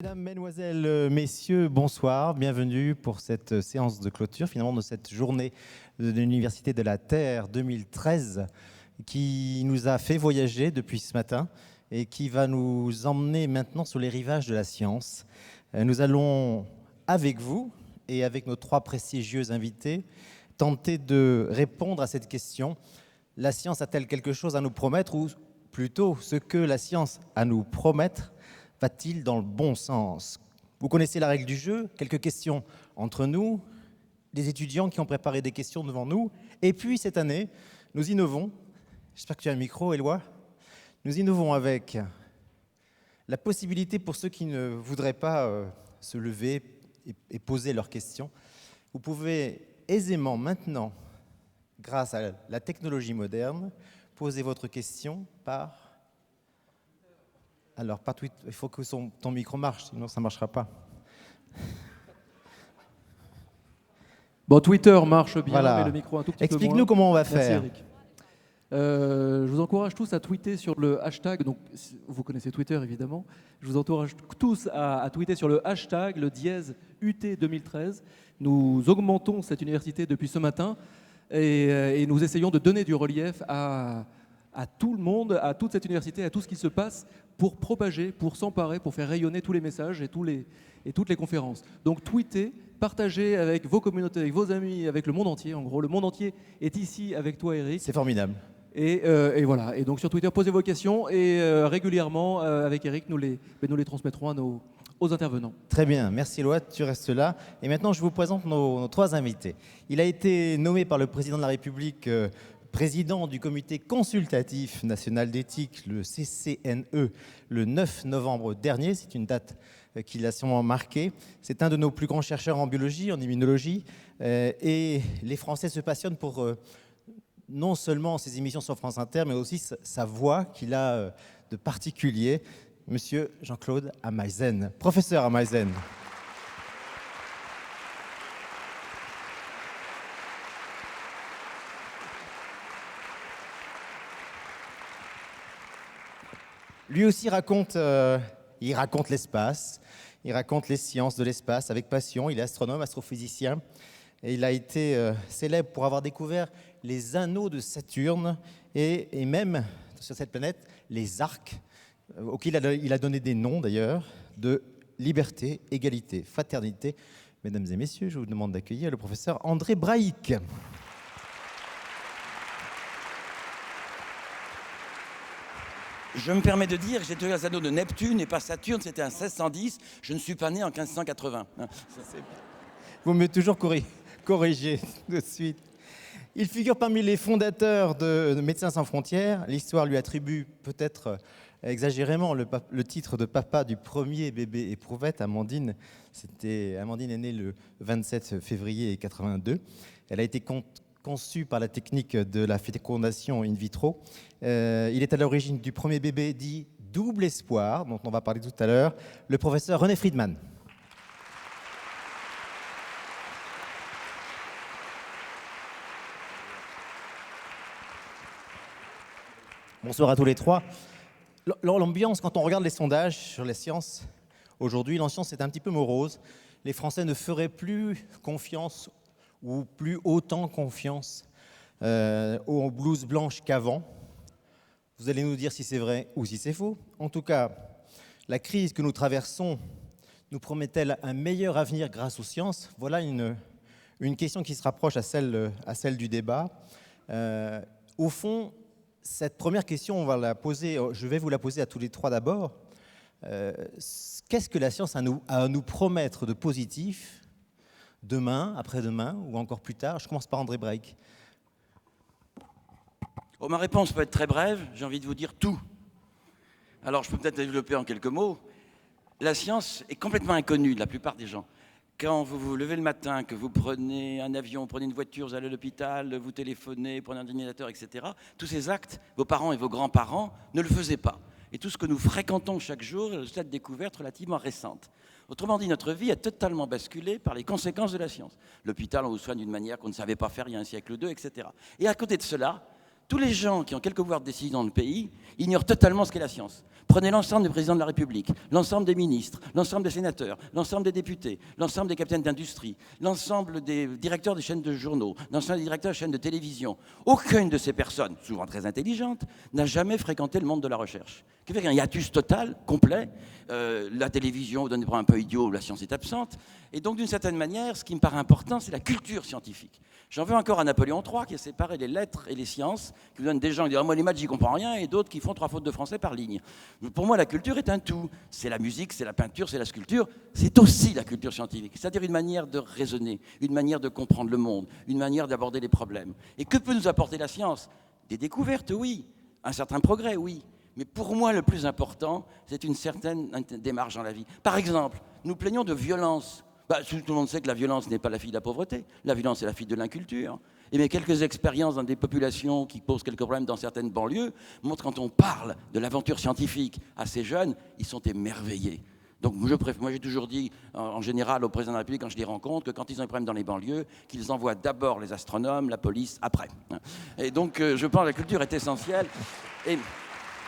Mesdames, Mesdemoiselles, Messieurs, bonsoir. Bienvenue pour cette séance de clôture, finalement, de cette journée de l'Université de la Terre 2013 qui nous a fait voyager depuis ce matin et qui va nous emmener maintenant sur les rivages de la science. Nous allons, avec vous et avec nos trois prestigieux invités, tenter de répondre à cette question. La science a-t-elle quelque chose à nous promettre, ou plutôt ce que la science a à nous promettre va-t-il dans le bon sens? Vous connaissez la règle du jeu, quelques questions entre nous, des étudiants qui ont préparé des questions devant nous, et puis cette année, nous innovons, j'espère que tu as un micro, Éloi, nous innovons avec la possibilité pour ceux qui ne voudraient pas se lever et poser leurs questions. Vous pouvez aisément maintenant, grâce à la technologie moderne, poser votre question par... Alors, pas Twitter, il faut que ton micro marche, sinon ça ne marchera pas. Bon, Twitter marche bien, voilà. Mais le micro un tout petit peu moins. Explique-nous comment on va Merci, faire. Eric. Je vous encourage tous à tweeter sur le hashtag, donc vous connaissez Twitter évidemment, je vous encourage tous à tweeter sur le hashtag, le dièse UT 2013. Nous augmentons cette université depuis ce matin et nous essayons de donner du relief à tout le monde, à toute cette université, à tout ce qui se passe pour propager, pour s'emparer, pour faire rayonner tous les messages et toutes les conférences. Donc tweetez, partagez avec vos communautés, avec vos amis, avec le monde entier. En gros, le monde entier est ici avec toi, Eric. C'est formidable. Et voilà. Et donc sur Twitter, posez vos questions et régulièrement, avec Eric, nous les transmettrons aux intervenants. Très bien, merci Éloi, tu restes là. Et maintenant, je vous présente nos trois invités. Il a été nommé par le président de la République président du comité consultatif national d'éthique, le CCNE, le 9 novembre dernier. C'est une date qu'il a sûrement marquée. C'est un de nos plus grands chercheurs en biologie, en immunologie. Et les Français se passionnent pour non seulement ses émissions sur France Inter, mais aussi sa voix qu'il a de particulier. Monsieur Jean-Claude Ameisen, professeur Ameisen. Lui aussi raconte l'espace, il raconte les sciences de l'espace avec passion. Il est astronome, astrophysicien, et il a été célèbre pour avoir découvert les anneaux de Saturne et même, sur cette planète, les arcs, auxquels il a donné des noms d'ailleurs, de liberté, égalité, fraternité. Mesdames et messieurs, je vous demande d'accueillir le professeur André Braic. Je me permets de dire que j'ai trouvé les anneaux de Neptune et pas Saturne, c'était un 1610. Je ne suis pas né en 1580. Vous me toujours corriger de suite. Il figure parmi les fondateurs de Médecins sans frontières. L'histoire lui attribue peut-être exagérément le titre de papa du premier bébé éprouvette, Amandine. Amandine est née le 27 février 82. Elle a été conçu par la technique de la fécondation in vitro. Il est à l'origine du premier bébé dit double espoir, dont on va parler tout à l'heure, le professeur René Friedman. Bonsoir à tous les trois. L'ambiance, quand on regarde les sondages sur les sciences, aujourd'hui, l'ambiance est un petit peu morose. Les Français ne feraient plus confiance ou plus autant confiance aux blouses blanches qu'avant. Vous allez nous dire si c'est vrai ou si c'est faux. En tout cas, la crise que nous traversons nous promet-elle un meilleur avenir grâce aux sciences? Voilà une question qui se rapproche à celle du débat. Au fond, cette première question, je vais vous la poser à tous les trois d'abord. Qu'est-ce que la science a à nous promettre de positif demain, après-demain ou encore plus tard? Je commence par André Braic. Oh, ma réponse peut être très brève, j'ai envie de vous dire tout. Alors je peux peut-être développer en quelques mots. La science est complètement inconnue de la plupart des gens. Quand vous vous levez le matin, que vous prenez un avion, prenez une voiture, vous allez à l'hôpital, vous téléphonez, prenez un ordinateur, etc., tous ces actes, vos parents et vos grands-parents ne le faisaient pas. Et tout ce que nous fréquentons chaque jour est le stade de découverte relativement récente. Autrement dit, notre vie a totalement basculé par les conséquences de la science. L'hôpital, on vous soigne d'une manière qu'on ne savait pas faire il y a un siècle ou deux, etc. Et à côté de cela, Tous les gens qui ont quelque pouvoir de décision dans le pays ignorent totalement ce qu'est la science. Prenez l'ensemble des présidents de la République, l'ensemble des ministres, l'ensemble des sénateurs, l'ensemble des députés, l'ensemble des capitaines d'industrie, l'ensemble des directeurs des chaînes de journaux, l'ensemble des directeurs des chaînes de télévision. Aucune de ces personnes, souvent très intelligentes, n'a jamais fréquenté le monde de la recherche. Ce qui fait qu'il y a un hiatus total, complet. La télévision vous donne des problèmes un peu idiots, la science est absente. Et donc, d'une certaine manière, ce qui me paraît important, c'est la culture scientifique. J'en veux encore à Napoléon III qui a séparé les lettres et les sciences, qui vous donnent des gens qui disent « moi les maths j'y comprends rien » et d'autres qui font 3 fautes de français par ligne. Pour moi la culture est un tout. C'est la musique, c'est la peinture, c'est la sculpture, c'est aussi la culture scientifique. C'est-à-dire une manière de raisonner, une manière de comprendre le monde, une manière d'aborder les problèmes. Et que peut nous apporter la science? Des découvertes, oui. Un certain progrès, oui. Mais pour moi, le plus important, c'est une certaine démarche dans la vie. Par exemple, nous plaignons de violence. Tout le monde sait que la violence n'est pas la fille de la pauvreté. La violence est la fille de l'inculture. Et mes quelques expériences dans des populations qui posent quelques problèmes dans certaines banlieues montrent quand on parle de l'aventure scientifique à ces jeunes, ils sont émerveillés. Donc moi j'ai toujours dit en général au président de la République quand je les rencontre que quand ils ont des problèmes dans les banlieues, qu'ils envoient d'abord les astronomes, la police, après. Et donc je pense que la culture est essentielle. Et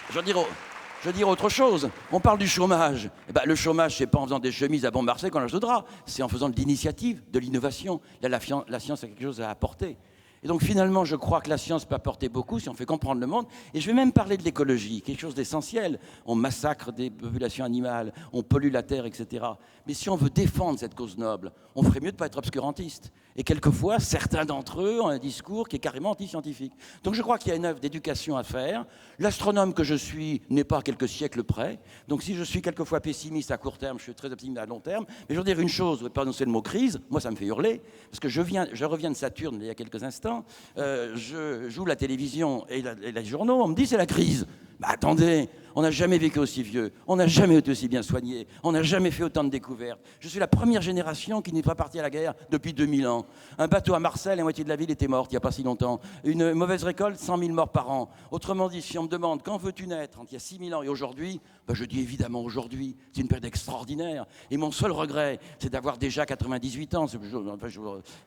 je veux dire autre chose. On parle du chômage. Le chômage, c'est pas en faisant des chemises à bon marché qu'on ajoutera. C'est en faisant de l'initiative, de l'innovation. Là, la science a quelque chose à apporter. Et donc finalement, je crois que la science peut apporter beaucoup si on fait comprendre le monde. Et je vais même parler de l'écologie, quelque chose d'essentiel. On massacre des populations animales, on pollue la terre, etc. Mais si on veut défendre cette cause noble, on ferait mieux de ne pas être obscurantiste. Et quelquefois, certains d'entre eux ont un discours qui est carrément anti-scientifique. Donc je crois qu'il y a une œuvre d'éducation à faire. L'astronome que je suis n'est pas à quelques siècles près. Donc si je suis quelquefois pessimiste à court terme, je suis très optimiste à long terme. Mais je veux dire une chose, je ne vais pas prononcer le mot crise, moi ça me fait hurler, parce que je reviens de Saturne il y a quelques instants, je joue la télévision et les journaux, on me dit c'est la crise. Attendez, on n'a jamais vécu aussi vieux, on n'a jamais été aussi bien soigné, on n'a jamais fait autant de découvertes. Je suis la première génération qui n'est pas partie à la guerre depuis 2000 ans. Un bateau à Marseille, la moitié de la ville était morte il n'y a pas si longtemps. Une mauvaise récolte, 100 000 morts par an. Autrement dit, si on me demande quand veux-tu naître entre il y a 6 000 ans et aujourd'hui, je dis évidemment aujourd'hui. C'est une période extraordinaire. Et mon seul regret, c'est d'avoir déjà 98 ans.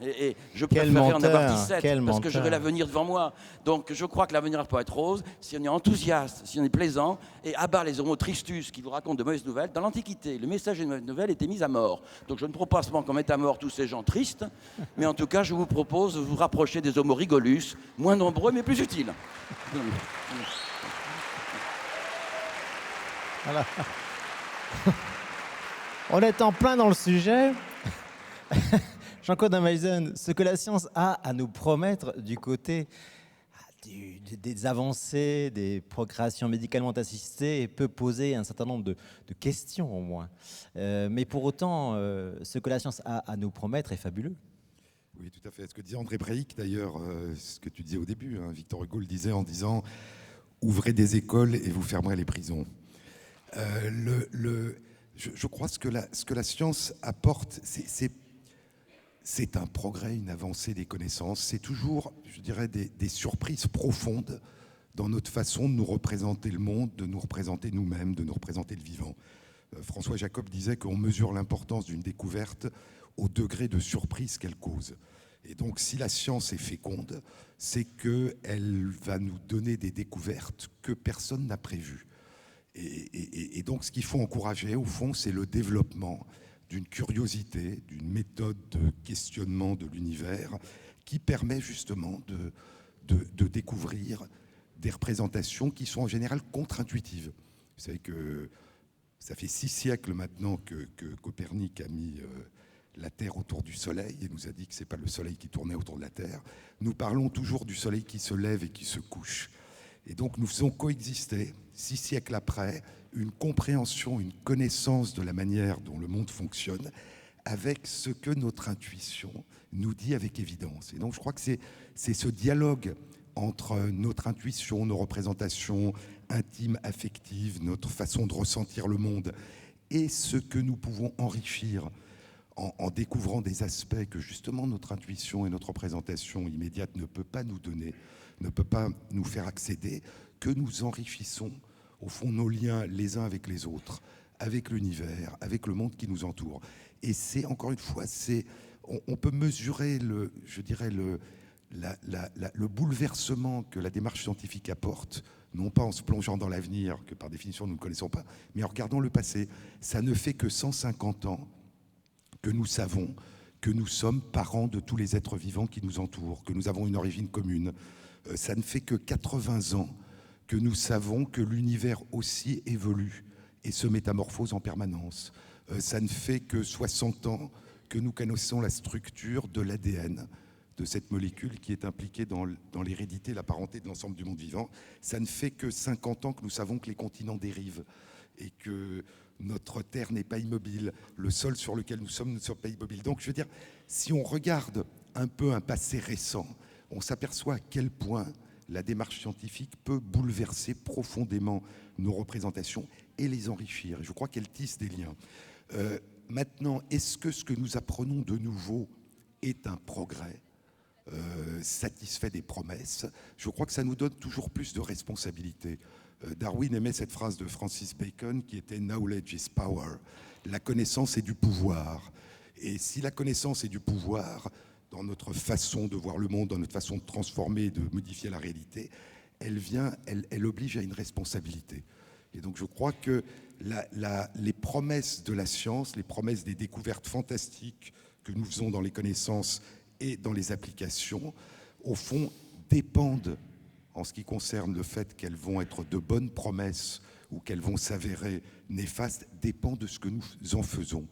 Et je préférerais en avoir 17 parce que j'aurai l'avenir devant moi. Donc je crois que l'avenir peut être rose si on est enthousiaste, si on est plaisant et abat les homo tristus qui vous racontent de mauvaises nouvelles. Dans l'Antiquité, le message des mauvaises nouvelles était mis à mort. Donc je ne propose pas qu'on mette à mort tous ces gens tristes, mais en tout cas, je vous propose de vous rapprocher des homo rigolus, moins nombreux mais plus utiles. Voilà. On est en plein dans le sujet. Jean-Claude Ameisen, ce que la science a à nous promettre du côté des avancées, des procréations médicalement assistées peut poser un certain nombre de questions au moins. Mais pour autant, ce que la science a à nous promettre est fabuleux. Oui, tout à fait. Ce que disait André Breyck, d'ailleurs, ce que tu disais au début, hein, Victor Hugo le disait en disant « Ouvrez des écoles et vous fermerez les prisons ». Je crois que ce que la science apporte, c'est un progrès, une avancée des connaissances. C'est toujours, je dirais, des surprises profondes dans notre façon de nous représenter le monde, de nous représenter nous-mêmes, de nous représenter le vivant. François Jacob disait qu'on mesure l'importance d'une découverte au degré de surprise qu'elle cause. Et donc, si la science est féconde, c'est qu'elle va nous donner des découvertes que personne n'a prévues. Et donc, ce qu'il faut encourager, au fond, c'est le développement d'une curiosité, d'une méthode de questionnement de l'univers qui permet justement de découvrir des représentations qui sont en général contre-intuitives. Vous savez que ça fait 6 siècles maintenant que Copernic a mis la Terre autour du Soleil et nous a dit que ce n'est pas le Soleil qui tournait autour de la Terre. Nous parlons toujours du Soleil qui se lève et qui se couche. Et donc nous faisons coexister, 6 siècles après, une compréhension, une connaissance de la manière dont le monde fonctionne avec ce que notre intuition nous dit avec évidence. Et donc je crois que c'est ce dialogue entre notre intuition, nos représentations intimes, affectives, notre façon de ressentir le monde et ce que nous pouvons enrichir en découvrant des aspects que justement notre intuition et notre représentation immédiate ne peut pas nous donner, ne peut pas nous faire accéder, que nous enrichissons au fond nos liens les uns avec les autres, avec l'univers, avec le monde qui nous entoure. Et c'est, encore une fois, on peut mesurer le bouleversement que la démarche scientifique apporte, non pas en se plongeant dans l'avenir, que par définition nous ne connaissons pas, mais en regardant le passé. Ça ne fait que 150 ans que nous savons que nous sommes parents de tous les êtres vivants qui nous entourent, que nous avons une origine commune. Ça ne fait que 80 ans que nous savons que l'univers aussi évolue et se métamorphose en permanence. Ça ne fait que 60 ans que nous connaissons la structure de l'ADN, de cette molécule qui est impliquée dans l'hérédité, la parenté de l'ensemble du monde vivant. Ça ne fait que 50 ans que nous savons que les continents dérivent et que notre Terre n'est pas immobile, le sol sur lequel nous sommes ne soit pas immobile. Donc je veux dire, si on regarde un peu un passé récent, on s'aperçoit à quel point la démarche scientifique peut bouleverser profondément nos représentations et les enrichir. Et je crois qu'elle tisse des liens. Maintenant, est-ce que ce que nous apprenons de nouveau est un progrès satisfait des promesses? Je crois que ça nous donne toujours plus de responsabilités. Darwin aimait cette phrase de Francis Bacon qui était « Knowledge is power ». La connaissance est du pouvoir. Et si la connaissance est du pouvoir, dans notre façon de voir le monde, dans notre façon de transformer, de modifier la réalité, elle oblige à une responsabilité. Et donc je crois que les promesses de la science, les promesses des découvertes fantastiques que nous faisons dans les connaissances et dans les applications, au fond, dépendent, en ce qui concerne le fait qu'elles vont être de bonnes promesses ou qu'elles vont s'avérer néfastes, dépend de ce que nous en faisons.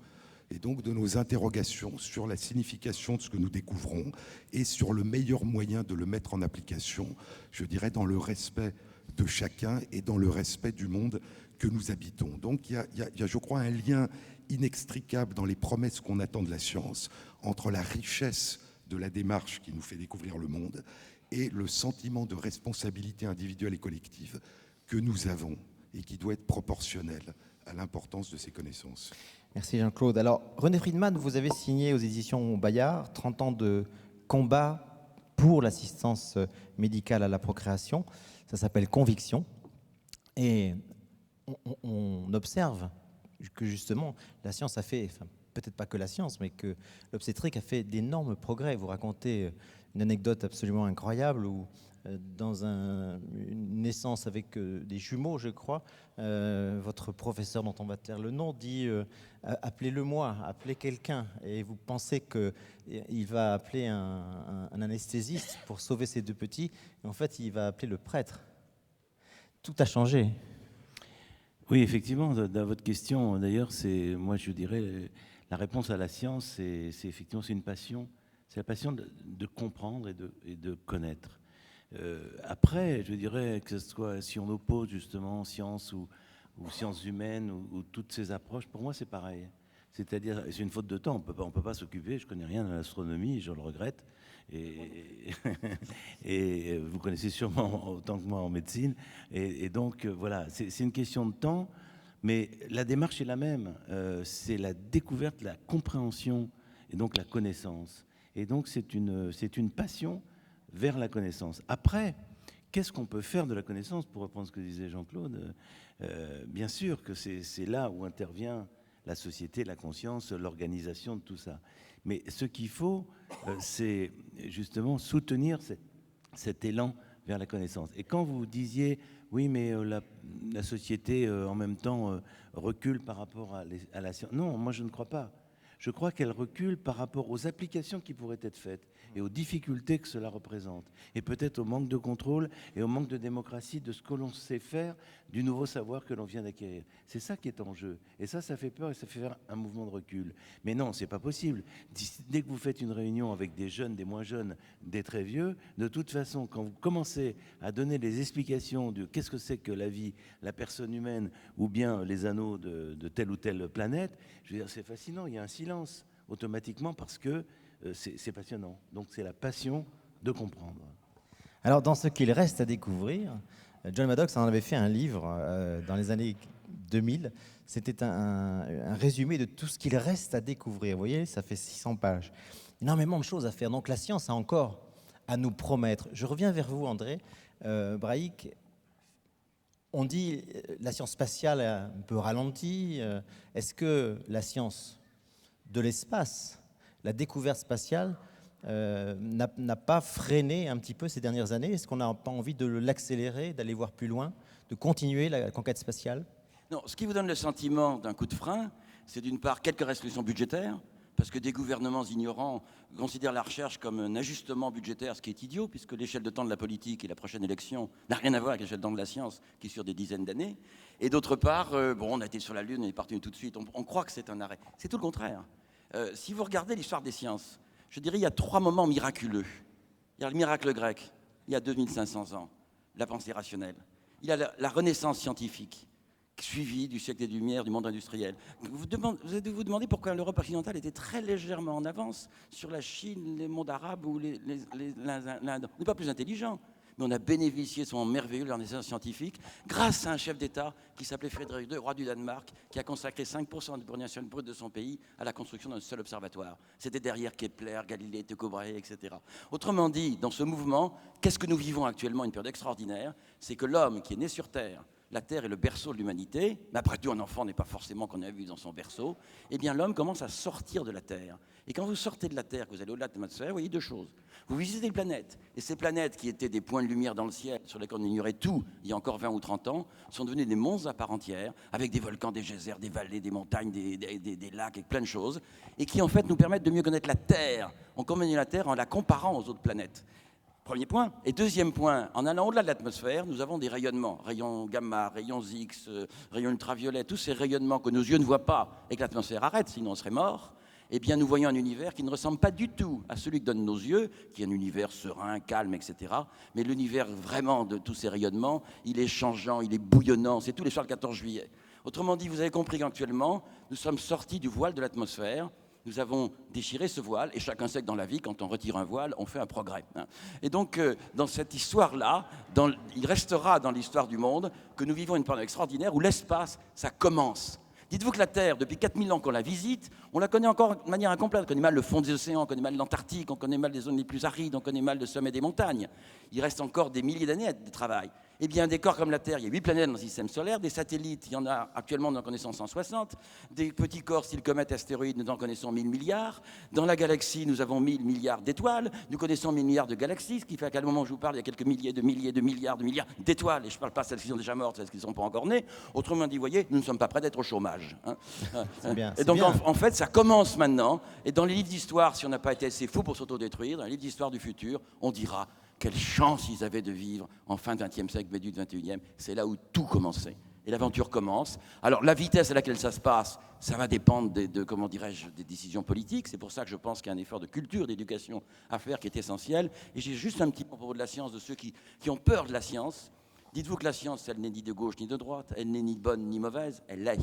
Et donc de nos interrogations sur la signification de ce que nous découvrons et sur le meilleur moyen de le mettre en application, je dirais dans le respect de chacun et dans le respect du monde que nous habitons. Donc il y a, je crois, un lien inextricable dans les promesses qu'on attend de la science entre la richesse de la démarche qui nous fait découvrir le monde et le sentiment de responsabilité individuelle et collective que nous avons et qui doit être proportionnel à l'importance de ces connaissances. Merci Jean-Claude. Alors, René Friedman, vous avez signé aux éditions Bayard 30 ans de combat pour l'assistance médicale à la procréation. Ça s'appelle Conviction. Et on observe que justement, la science a fait, enfin, peut-être pas que la science, mais que l'obstétrique a fait d'énormes progrès. Vous racontez une anecdote absolument incroyable où, dans une naissance avec des jumeaux, je crois, votre professeur, dont on va taire le nom, dit appelez-le moi, appelez quelqu'un. Et vous pensez qu'il va appeler un anesthésiste pour sauver ces deux petits. Et en fait, il va appeler le prêtre. Tout a changé. Oui, effectivement, dans votre question, d'ailleurs, moi je dirais, la réponse à la science, c'est effectivement une passion. C'est la passion de comprendre et de connaître. Après, je dirais que ce soit, si on oppose justement sciences ou sciences humaines ou toutes ces approches, pour moi c'est pareil. C'est-à-dire, c'est une faute de temps, on peut pas s'occuper, je connais rien de l'astronomie, je le regrette, et vous connaissez sûrement autant que moi en médecine, et donc voilà, c'est une question de temps, mais la démarche est la même, c'est la découverte, la compréhension, et donc la connaissance. Et donc c'est une passion vers la connaissance. Après, qu'est-ce qu'on peut faire de la connaissance, pour reprendre ce que disait Jean-Claude? Bien sûr que c'est là où intervient la société, la conscience, l'organisation de tout ça. Mais ce qu'il faut, c'est justement soutenir cet élan vers la connaissance. Et quand vous disiez, oui, mais la société, en même temps, recule par rapport à la science. Non, moi je ne crois pas. Je crois qu'elle recule par rapport aux applications qui pourraient être faites et aux difficultés que cela représente. Et peut-être au manque de contrôle et au manque de démocratie de ce que l'on sait faire du nouveau savoir que l'on vient d'acquérir. C'est ça qui est en jeu. Et ça fait peur et ça fait faire un mouvement de recul. Mais non, c'est pas possible. Dès que vous faites une réunion avec des jeunes, des moins jeunes, des très vieux, de toute façon, quand vous commencez à donner des explications de qu'est-ce que c'est que la vie, la personne humaine, ou bien les anneaux de telle ou telle planète, je veux dire, c'est fascinant. Il y a un silence automatiquement parce que c'est passionnant. Donc c'est la passion de comprendre. Alors dans ce qu'il reste à découvrir, John Maddox en avait fait un livre dans les années 2000. C'était un résumé de tout ce qu'il reste à découvrir. Vous voyez, ça fait 600 pages. Énormément de choses à faire. Donc la science a encore à nous promettre. Je reviens vers vous, André Braic. On dit la science spatiale a un peu ralenti. Est-ce que la science de l'espace, la découverte spatiale, n'a pas freiné un petit peu ces dernières années? Est-ce qu'on n'a pas envie de l'accélérer, d'aller voir plus loin, de continuer la conquête spatiale? Non, ce qui vous donne le sentiment d'un coup de frein, c'est d'une part quelques restrictions budgétaires, parce que des gouvernements ignorants considèrent la recherche comme un ajustement budgétaire, ce qui est idiot, puisque l'échelle de temps de la politique et la prochaine élection n'a rien à voir avec l'échelle de temps de la science, qui est sur des dizaines d'années. Et d'autre part, on a été sur la Lune, on est parti tout de suite, on croit que c'est un arrêt. C'est tout le contraire. Si vous regardez l'histoire des sciences, je dirais il y a 3 moments miraculeux. Il y a le miracle grec, il y a 2500 ans, la pensée rationnelle. Il y a la renaissance scientifique, suivi du siècle des Lumières, du monde industriel. Vous vous demandez pourquoi l'Europe occidentale était très légèrement en avance sur la Chine, les mondes arabes ou l'Inde. On n'est pas plus intelligent, mais on a bénéficié de son merveilleux renaissance scientifique grâce à un chef d'État qui s'appelait Frédéric II, roi du Danemark, qui a consacré 5% du produit national brut de son pays à la construction d'un seul observatoire. C'était derrière Kepler, Galilée, Tycho Brahe, etc. Autrement dit, dans ce mouvement, qu'est-ce que nous vivons actuellement, une période extraordinaire, c'est que l'homme qui est né sur Terre, la Terre est le berceau de l'humanité, mais après tout, un enfant n'est pas forcément qu'on a vu dans son berceau, eh bien l'homme commence à sortir de la Terre. Et quand vous sortez de la Terre, que vous allez au-delà de l'atmosphère, vous voyez 2 choses. Vous visitez des planètes, et ces planètes qui étaient des points de lumière dans le ciel, sur lesquels on ignorait tout il y a encore 20 ou 30 ans, sont devenus des monstres à part entière, avec des volcans, des geysers, des vallées, des montagnes, des lacs, et plein de choses, et qui en fait nous permettent de mieux connaître la Terre. On connaît la Terre en la comparant aux autres planètes. Premier point. Et deuxième point, en allant au-delà de l'atmosphère, nous avons des rayonnements, rayons gamma, rayons X, rayons ultraviolets, tous ces rayonnements que nos yeux ne voient pas et que l'atmosphère arrête, sinon on serait mort. Eh bien, nous voyons un univers qui ne ressemble pas du tout à celui que donnent nos yeux, qui est un univers serein, calme, etc. Mais l'univers vraiment de tous ces rayonnements, il est changeant, il est bouillonnant, c'est tous les soirs le 14 juillet. Autrement dit, vous avez compris qu'actuellement, nous sommes sortis du voile de l'atmosphère. Nous avons déchiré ce voile, et chacun sait que dans la vie, quand on retire un voile, on fait un progrès. Et donc, dans cette histoire-là, il restera dans l'histoire du monde que nous vivons une période extraordinaire où l'espace, ça commence. Dites-vous que la Terre, depuis 4000 ans qu'on la visite, on la connaît encore de manière incomplète. On connaît mal le fond des océans, on connaît mal l'Antarctique, on connaît mal les zones les plus arides, on connaît mal le sommet des montagnes. Il reste encore des milliers d'années de travail. Eh bien, des corps comme la Terre, il y a 8 planètes dans le système solaire, des satellites, il y en a actuellement, nous en connaissons 160, des petits corps style comètes, astéroïdes, nous en connaissons 1000 milliards. Dans la galaxie, nous avons 1000 milliards d'étoiles, nous connaissons 1000 milliards de galaxies, ce qui fait qu'à le moment où je vous parle, il y a quelques milliers de milliards d'étoiles, et je ne parle pas de celles qui sont déjà mortes, celles qui ne sont pas encore nées. Autrement dit, vous voyez, nous ne sommes pas prêts d'être au chômage. C'est bien, et donc, bien. En fait, ça commence maintenant, et dans les livres d'histoire, si on n'a pas été assez fou pour s'autodétruire, dans les livres d'histoire du futur, on dira quelle chance ils avaient de vivre en fin XXe siècle, début du XXIe. C'est là où tout commençait. Et l'aventure commence. Alors, la vitesse à laquelle ça se passe, ça va dépendre comment dirais-je, des décisions politiques. C'est pour ça que je pense qu'il y a un effort de culture, d'éducation à faire qui est essentiel. Et j'ai juste un petit mot pour de la science, de ceux qui ont peur de la science. Dites-vous que la science, elle n'est ni de gauche ni de droite, elle n'est ni bonne ni mauvaise, elle l'est.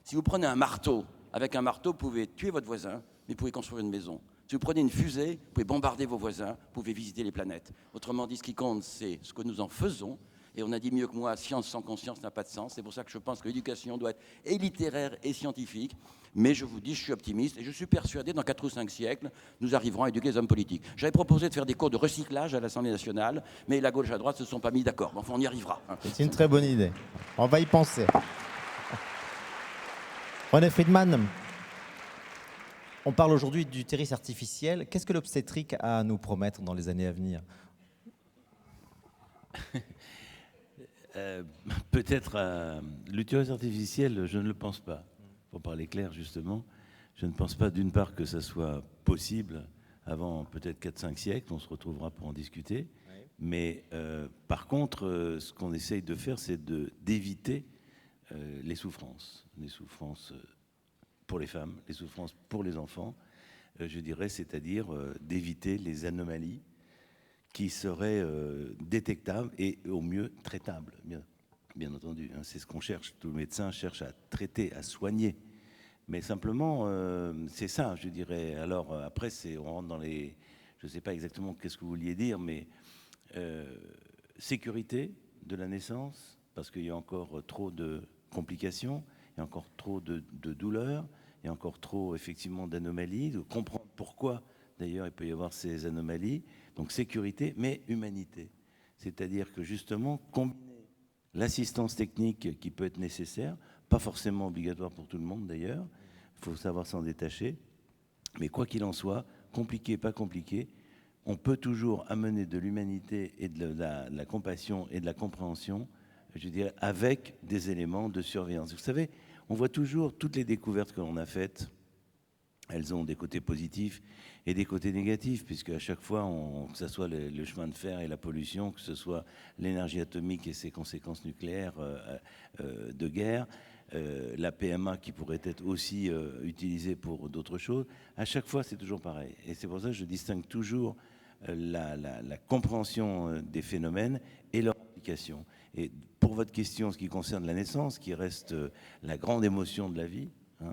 Si vous prenez un marteau, avec un marteau, vous pouvez tuer votre voisin, mais vous pouvez construire une maison. Si vous prenez une fusée, vous pouvez bombarder vos voisins, vous pouvez visiter les planètes. Autrement dit, ce qui compte, c'est ce que nous en faisons. Et on a dit mieux que moi, science sans conscience n'a pas de sens. C'est pour ça que je pense que l'éducation doit être et littéraire et scientifique. Mais je vous dis, je suis optimiste et je suis persuadé, dans 4 ou 5 siècles, nous arriverons à éduquer les hommes politiques. J'avais proposé de faire des cours de recyclage à l'Assemblée nationale, mais la gauche et la droite ne se sont pas mis d'accord. Enfin, on y arrivera. C'est une très bonne idée. On va y penser. René Friedman, on parle aujourd'hui d'utérus artificiel. Qu'est-ce que l'obstétrique a à nous promettre dans les années à venir? Peut-être l'utérus artificiel, je ne le pense pas. Pour parler clair, justement, je ne pense pas d'une part que ça soit possible avant peut-être 4-5 siècles, on se retrouvera pour en discuter. Oui. Mais par contre, ce qu'on essaye de faire, c'est d'éviter les souffrances pour les femmes, les souffrances pour les enfants, je dirais, c'est-à-dire d'éviter les anomalies qui seraient détectables et au mieux traitables, bien entendu. Hein, c'est ce qu'on cherche. Tout médecin cherche à traiter, à soigner. Mais simplement, c'est ça, je dirais. Alors après, on rentre dans les... Je ne sais pas exactement qu'est-ce que vous vouliez dire, mais sécurité de la naissance, parce qu'il y a encore trop de complications, il y a encore trop de douleurs, il y a encore trop, effectivement, d'anomalies, de comprendre pourquoi, d'ailleurs, il peut y avoir ces anomalies. Donc sécurité, mais humanité. C'est-à-dire que justement, combiner l'assistance technique qui peut être nécessaire, pas forcément obligatoire pour tout le monde d'ailleurs, il faut savoir s'en détacher, mais quoi qu'il en soit, compliqué, pas compliqué, on peut toujours amener de l'humanité et de la compassion et de la compréhension, je dirais, avec des éléments de surveillance. Vous savez, on voit toujours toutes les découvertes que l'on a faites, elles ont des côtés positifs et des côtés négatifs, puisque à chaque fois, que ce soit le chemin de fer et la pollution, que ce soit l'énergie atomique et ses conséquences nucléaires de guerre, la PMA qui pourrait être aussi utilisée pour d'autres choses, à chaque fois, c'est toujours pareil. Et c'est pour ça que je distingue toujours la compréhension des phénomènes et leur application. Et pour votre question, ce qui concerne la naissance, qui reste la grande émotion de la vie,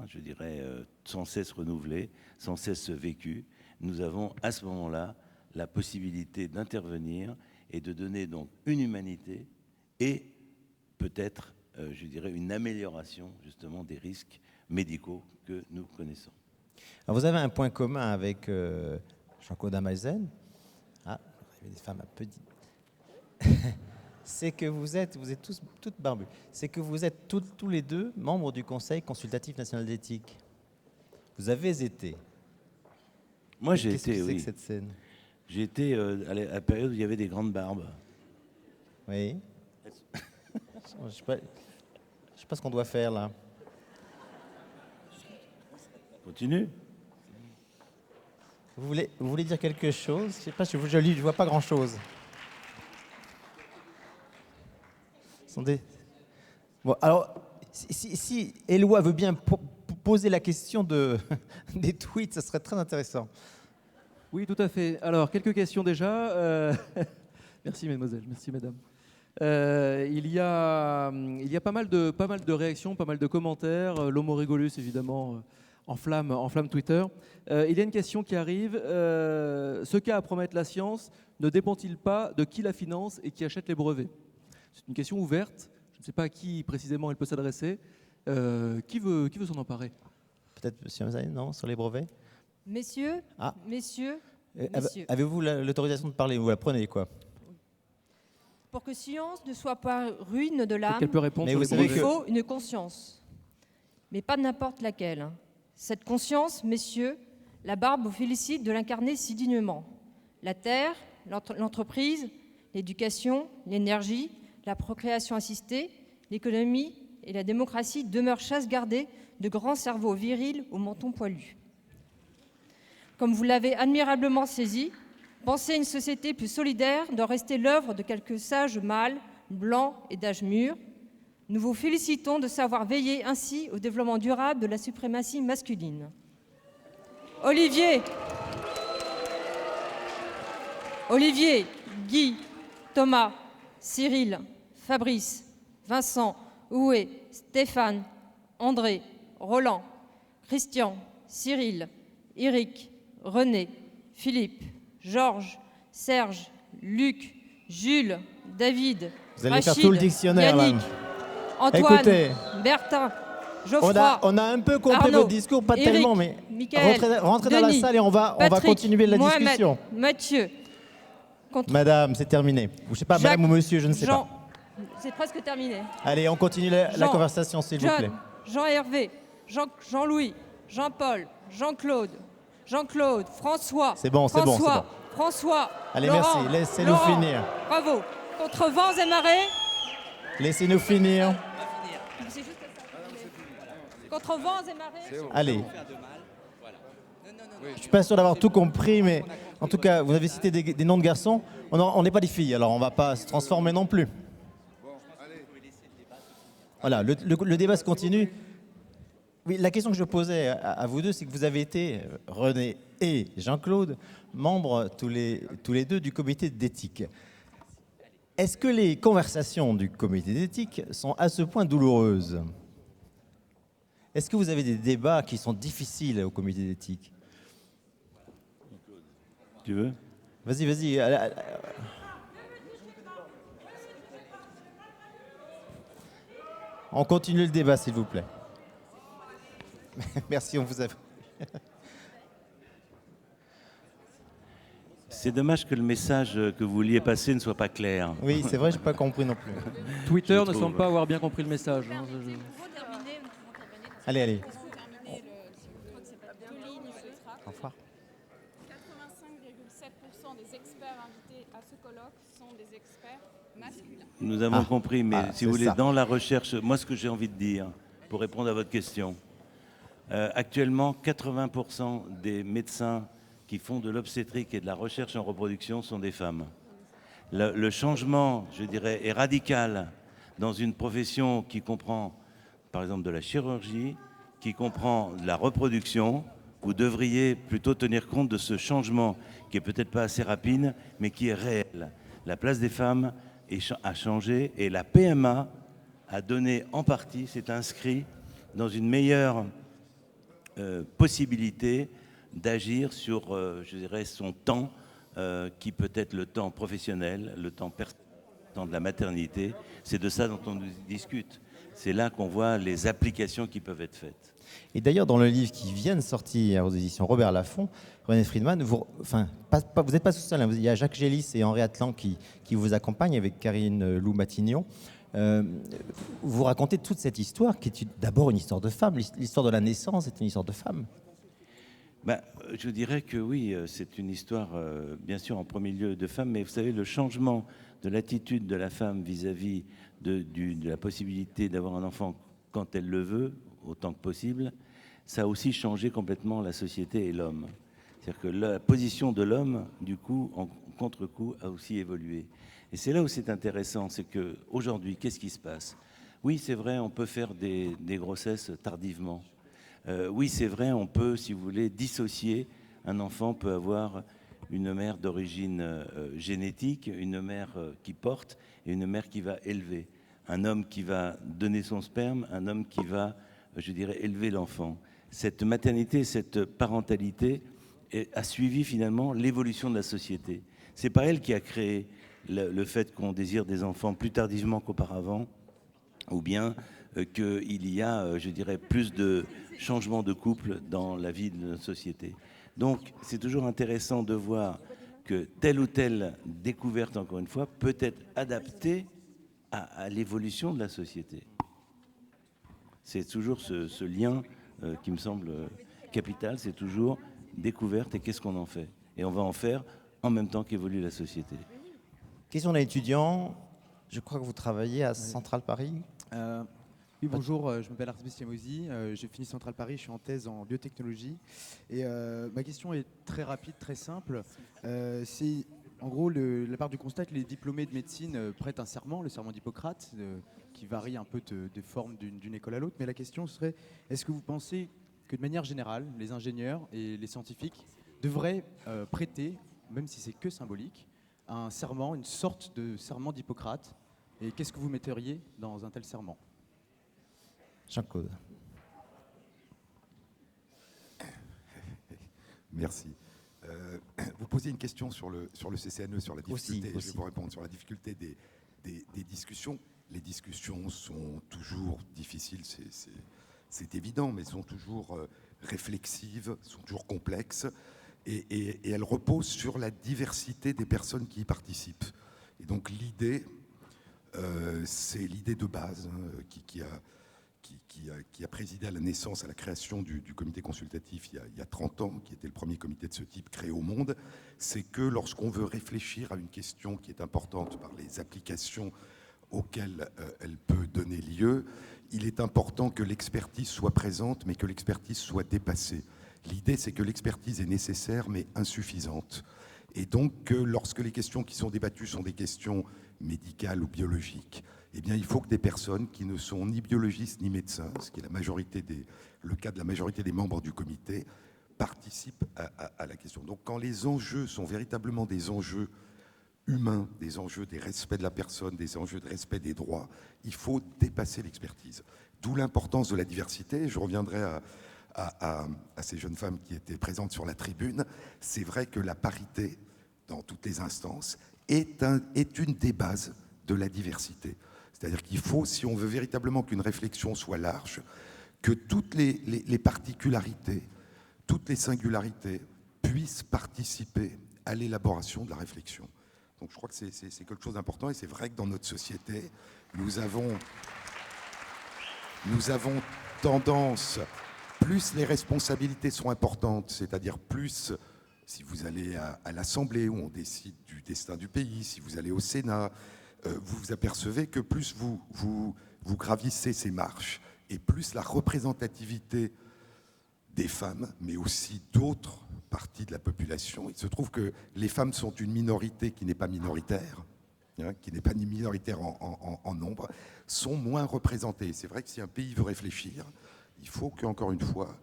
je dirais sans cesse renouvelée, sans cesse vécue, nous avons à ce moment-là la possibilité d'intervenir et de donner donc une humanité et peut-être, je dirais, une amélioration justement des risques médicaux que nous connaissons. Alors vous avez un point commun avec Jean-Claude Ameisen. Ah, il y a des femmes un peu dites. C'est que vous êtes tous toutes barbues. C'est que vous êtes tous les deux membres du Conseil consultatif national d'éthique. Vous avez été. Moi, j'ai Qu'est-ce que été, c'est oui. que cette scène? J'ai été à la période où il y avait des grandes barbes. Oui. Je sais pas ce qu'on doit faire là. Continue. Vous voulez dire quelque chose? Je sais pas, je vois pas grand-chose. Bon, alors, si Éloi veut bien poser la question des tweets, ça serait très intéressant. Oui, tout à fait. Alors, quelques questions déjà. Merci, mademoiselle. Merci, madame. Il y a pas mal de réactions, pas mal de commentaires. L'homo régolus, évidemment, enflamme Twitter. Il y a une question qui arrive. Ce qu'a à promettre la science ne dépend-il pas de qui la finance et qui achète les brevets? C'est une question ouverte. Je ne sais pas à qui précisément elle peut s'adresser. Qui veut s'en emparer? Peut-être M. Ameisen, non, sur les brevets? Messieurs, messieurs. Avez-vous l'autorisation de parler? Vous la prenez, quoi? Pour que science ne soit pas ruine de l'âme, Elle peut répondre Mais sur vous les savez il brevets. faut une conscience. Mais pas n'importe laquelle. Cette conscience, messieurs, la barbe vous félicite de l'incarner si dignement. La terre, l'entreprise, l'éducation, l'énergie, la procréation assistée, l'économie et la démocratie demeurent chasse gardée de grands cerveaux virils au menton poilu. Comme vous l'avez admirablement saisi, penser une société plus solidaire doit rester l'œuvre de quelques sages mâles, blancs et d'âge mûr. Nous vous félicitons de savoir veiller ainsi au développement durable de la suprématie masculine. Olivier, Guy, Thomas, Cyril, Fabrice, Vincent, Oué, Stéphane, André, Roland, Christian, Cyril, Eric, René, Philippe, Georges, Serge, Luc, Jules, David, Vous allez Rachid, faire tout le dictionnaire, là. Yannick, Antoine, Écoutez, Bertin, Geoffroy, on a un peu compris Arnaud, votre discours, pas Eric, tellement, mais Michael, rentrez dans la Denis, salle et on va Patrick, continuer la Mohamed, discussion. Mathieu, Madame, c'est terminé. Je ne sais pas, Jacques, madame ou monsieur, je ne sais Jean, pas. c'est presque terminé. Allez, on continue la Jean, conversation, s'il vous plaît. John, Jean-Hervé, Jean-Louis, Jean-Paul, Jean-Claude, François. C'est bon, c'est bon, c'est bon. François. Allez, Laurent, merci, laissez-nous Laurent, finir. Bravo. Contre vents et marées. Laissez-nous finir. C'est juste ça. Contre vents et marées. Allez. Je suis pas sûr d'avoir tout compris, mais en tout cas, vous avez cité des noms de garçons. On n'est pas des filles, alors on va pas se transformer non plus. Voilà, le débat se continue. Oui, la question que je posais à vous deux, c'est que vous avez été, René et Jean-Claude, membres tous les deux du comité d'éthique. Est-ce que les conversations du comité d'éthique sont à ce point douloureuses? Est-ce que vous avez des débats qui sont difficiles au comité d'éthique? Tu veux? Vas-y. On continue le débat, s'il vous plaît. Merci, on vous a... C'est dommage que le message que vous vouliez passer ne soit pas clair. Oui, c'est vrai, je n'ai pas compris non plus. Twitter Je ne trouve. semble pas avoir bien compris le message. Hein. Allez. Au revoir. 99,7% des experts invités à ce colloque sont des experts masculins. Nous avons compris, mais si vous voulez, ça. dans la recherche, moi ce que j'ai envie de dire, pour répondre à votre question, actuellement 80% des médecins qui font de l'obstétrique et de la recherche en reproduction sont des femmes. Le changement, je dirais, est radical dans une profession qui comprend, par exemple, de la chirurgie, qui comprend de la reproduction. Vous devriez plutôt tenir compte de ce changement qui est peut-être pas assez rapide, mais qui est réel. La place des femmes a changé et la PMA a donné en partie, s'est inscrit dans une meilleure possibilité d'agir sur, je dirais, son temps, qui peut être le temps professionnel, le temps personnel, le temps de la maternité. C'est de ça dont on discute. C'est là qu'on voit les applications qui peuvent être faites. Et d'ailleurs, dans le livre qui vient de sortir aux éditions Robert Laffont, René Friedman, vous n'êtes pas tout seul, hein, il y a Jacques Gélis et Henri Atlan qui vous accompagnent avec Karine Lou-Matignon. Vous racontez toute cette histoire qui est d'abord une histoire de femme. L'histoire de la naissance est une histoire de femme. Je dirais que oui, c'est une histoire, bien sûr, en premier lieu de femme, mais vous savez, le changement de l'attitude de la femme vis-à-vis de la possibilité d'avoir un enfant quand elle le veut, autant que possible, ça a aussi changé complètement la société et l'homme. C'est-à-dire que la position de l'homme, du coup, en contre-coup, a aussi évolué. Et c'est là où c'est intéressant, c'est qu'aujourd'hui, qu'est-ce qui se passe? Oui, c'est vrai, on peut faire des grossesses tardivement. Oui, c'est vrai, on peut, si vous voulez, dissocier. Un enfant peut avoir une mère d'origine génétique, une mère qui porte et une mère qui va élever. Un homme qui va donner son sperme, un homme qui va, je dirais, élever l'enfant. Cette maternité, cette parentalité a suivi finalement l'évolution de la société. C'est pas elle qui a créé le fait qu'on désire des enfants plus tardivement qu'auparavant, ou bien qu'il y a, je dirais, plus de changements de couple dans la vie de notre société. Donc, c'est toujours intéressant de voir que telle ou telle découverte, encore une fois, peut être adaptée à l'évolution de la société. C'est toujours ce lien qui me semble capital, c'est toujours découverte et qu'est-ce qu'on en fait. Et on va en faire en même temps qu'évolue la société. Question d'un étudiant, je crois que vous travaillez à Centrale Paris. Oui, bonjour, je m'appelle Artemis Tiamosi, j'ai fini Centrale Paris, je suis en thèse en biotechnologie. Et ma question est très rapide, très simple. C'est en gros la part du constat que les diplômés de médecine prêtent un serment, le serment d'Hippocrate, qui varie un peu de forme d'une école à l'autre. Mais la question serait, est-ce que vous pensez que de manière générale, les ingénieurs et les scientifiques devraient prêter, même si c'est que symbolique, un serment, une sorte de serment d'Hippocrate? Et qu'est-ce que vous metteriez dans un tel serment? Jean-Claude. Merci. Vous posiez une question sur le CCNE, sur la difficulté. Aussi. Je vais vous répondre sur la difficulté des discussions. Les discussions sont toujours difficiles, c'est évident, mais sont toujours réflexives, sont toujours complexes, et elles reposent sur la diversité des personnes qui y participent. Et donc l'idée, c'est l'idée de base qui a présidé à la naissance, à la création du comité consultatif il y a 30 ans, qui était le premier comité de ce type créé au monde, c'est que lorsqu'on veut réfléchir à une question qui est importante par les applications auxquelles elle peut donner lieu, il est important que l'expertise soit présente, mais que l'expertise soit dépassée. L'idée, c'est que l'expertise est nécessaire, mais insuffisante. Et donc, lorsque les questions qui sont débattues sont des questions médicales ou biologiques, eh bien, il faut que des personnes qui ne sont ni biologistes ni médecins, ce qui est le cas de la majorité des membres du comité, participent à la question. Donc, quand les enjeux sont véritablement des enjeux humains, des enjeux des respects de la personne, des enjeux de respect des droits, il faut dépasser l'expertise. D'où l'importance de la diversité. Je reviendrai à ces jeunes femmes qui étaient présentes sur la tribune. C'est vrai que la parité, dans toutes les instances, est une des bases de la diversité. C'est-à-dire qu'il faut, si on veut véritablement qu'une réflexion soit large, que toutes les particularités, toutes les singularités puissent participer à l'élaboration de la réflexion. Donc je crois que c'est quelque chose d'important, et c'est vrai que dans notre société, nous avons tendance, plus les responsabilités sont importantes, c'est-à-dire plus si vous allez à l'Assemblée où on décide du destin du pays, si vous allez au Sénat, vous vous apercevez que plus vous gravissez ces marches et plus la représentativité des femmes, mais aussi d'autres parties de la population. Il se trouve que les femmes sont une minorité qui n'est pas minoritaire, qui n'est pas ni minoritaire en nombre, sont moins représentées. C'est vrai que si un pays veut réfléchir, il faut qu'encore une fois,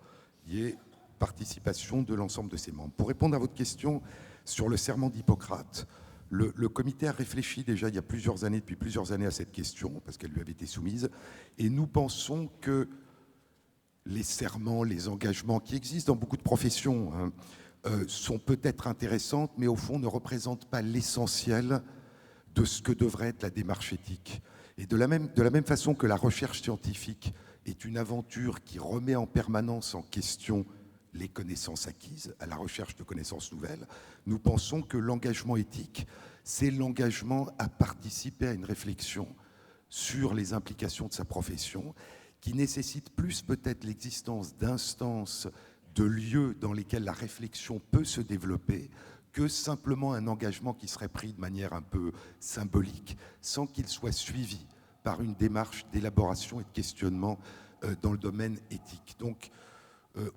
il y ait participation de l'ensemble de ses membres. Pour répondre à votre question sur le serment d'Hippocrate, le comité a réfléchi déjà il y a depuis plusieurs années à cette question, parce qu'elle lui avait été soumise, et nous pensons que les serments, les engagements qui existent dans beaucoup de professions sont peut-être intéressantes, mais au fond ne représentent pas l'essentiel de ce que devrait être la démarche éthique. Et de la même façon que la recherche scientifique est une aventure qui remet en permanence en question les connaissances acquises, à la recherche de connaissances nouvelles, nous pensons que l'engagement éthique, c'est l'engagement à participer à une réflexion sur les implications de sa profession, qui nécessite plus peut-être l'existence d'instances, de lieux dans lesquels la réflexion peut se développer, que simplement un engagement qui serait pris de manière un peu symbolique, sans qu'il soit suivi par une démarche d'élaboration et de questionnement dans le domaine éthique. Donc,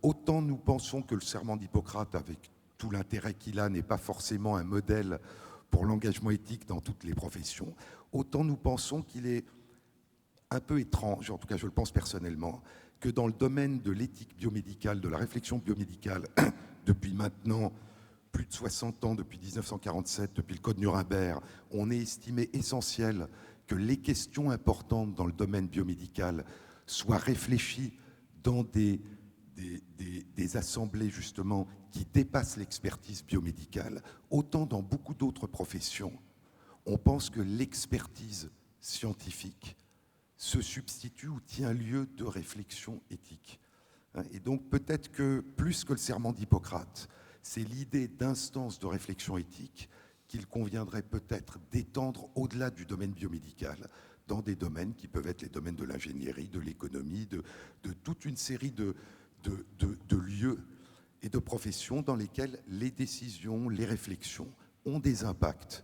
autant nous pensons que le serment d'Hippocrate, avec tout l'intérêt qu'il a, n'est pas forcément un modèle pour l'engagement éthique dans toutes les professions, autant nous pensons qu'il est un peu étrange, en tout cas je le pense personnellement, que dans le domaine de l'éthique biomédicale, de la réflexion biomédicale, depuis maintenant plus de 60 ans, depuis 1947, depuis le Code Nuremberg, on ait estimé essentiel que les questions importantes dans le domaine biomédical soient réfléchies dans des assemblées justement qui dépassent l'expertise biomédicale, autant dans beaucoup d'autres professions, on pense que l'expertise scientifique se substitue ou tient lieu de réflexion éthique. Et donc peut-être que plus que le serment d'Hippocrate, c'est l'idée d'instance de réflexion éthique qu'il conviendrait peut-être d'étendre au-delà du domaine biomédical, dans des domaines qui peuvent être les domaines de l'ingénierie, de l'économie, de toute une série de lieux et de professions dans lesquels les décisions, les réflexions ont des impacts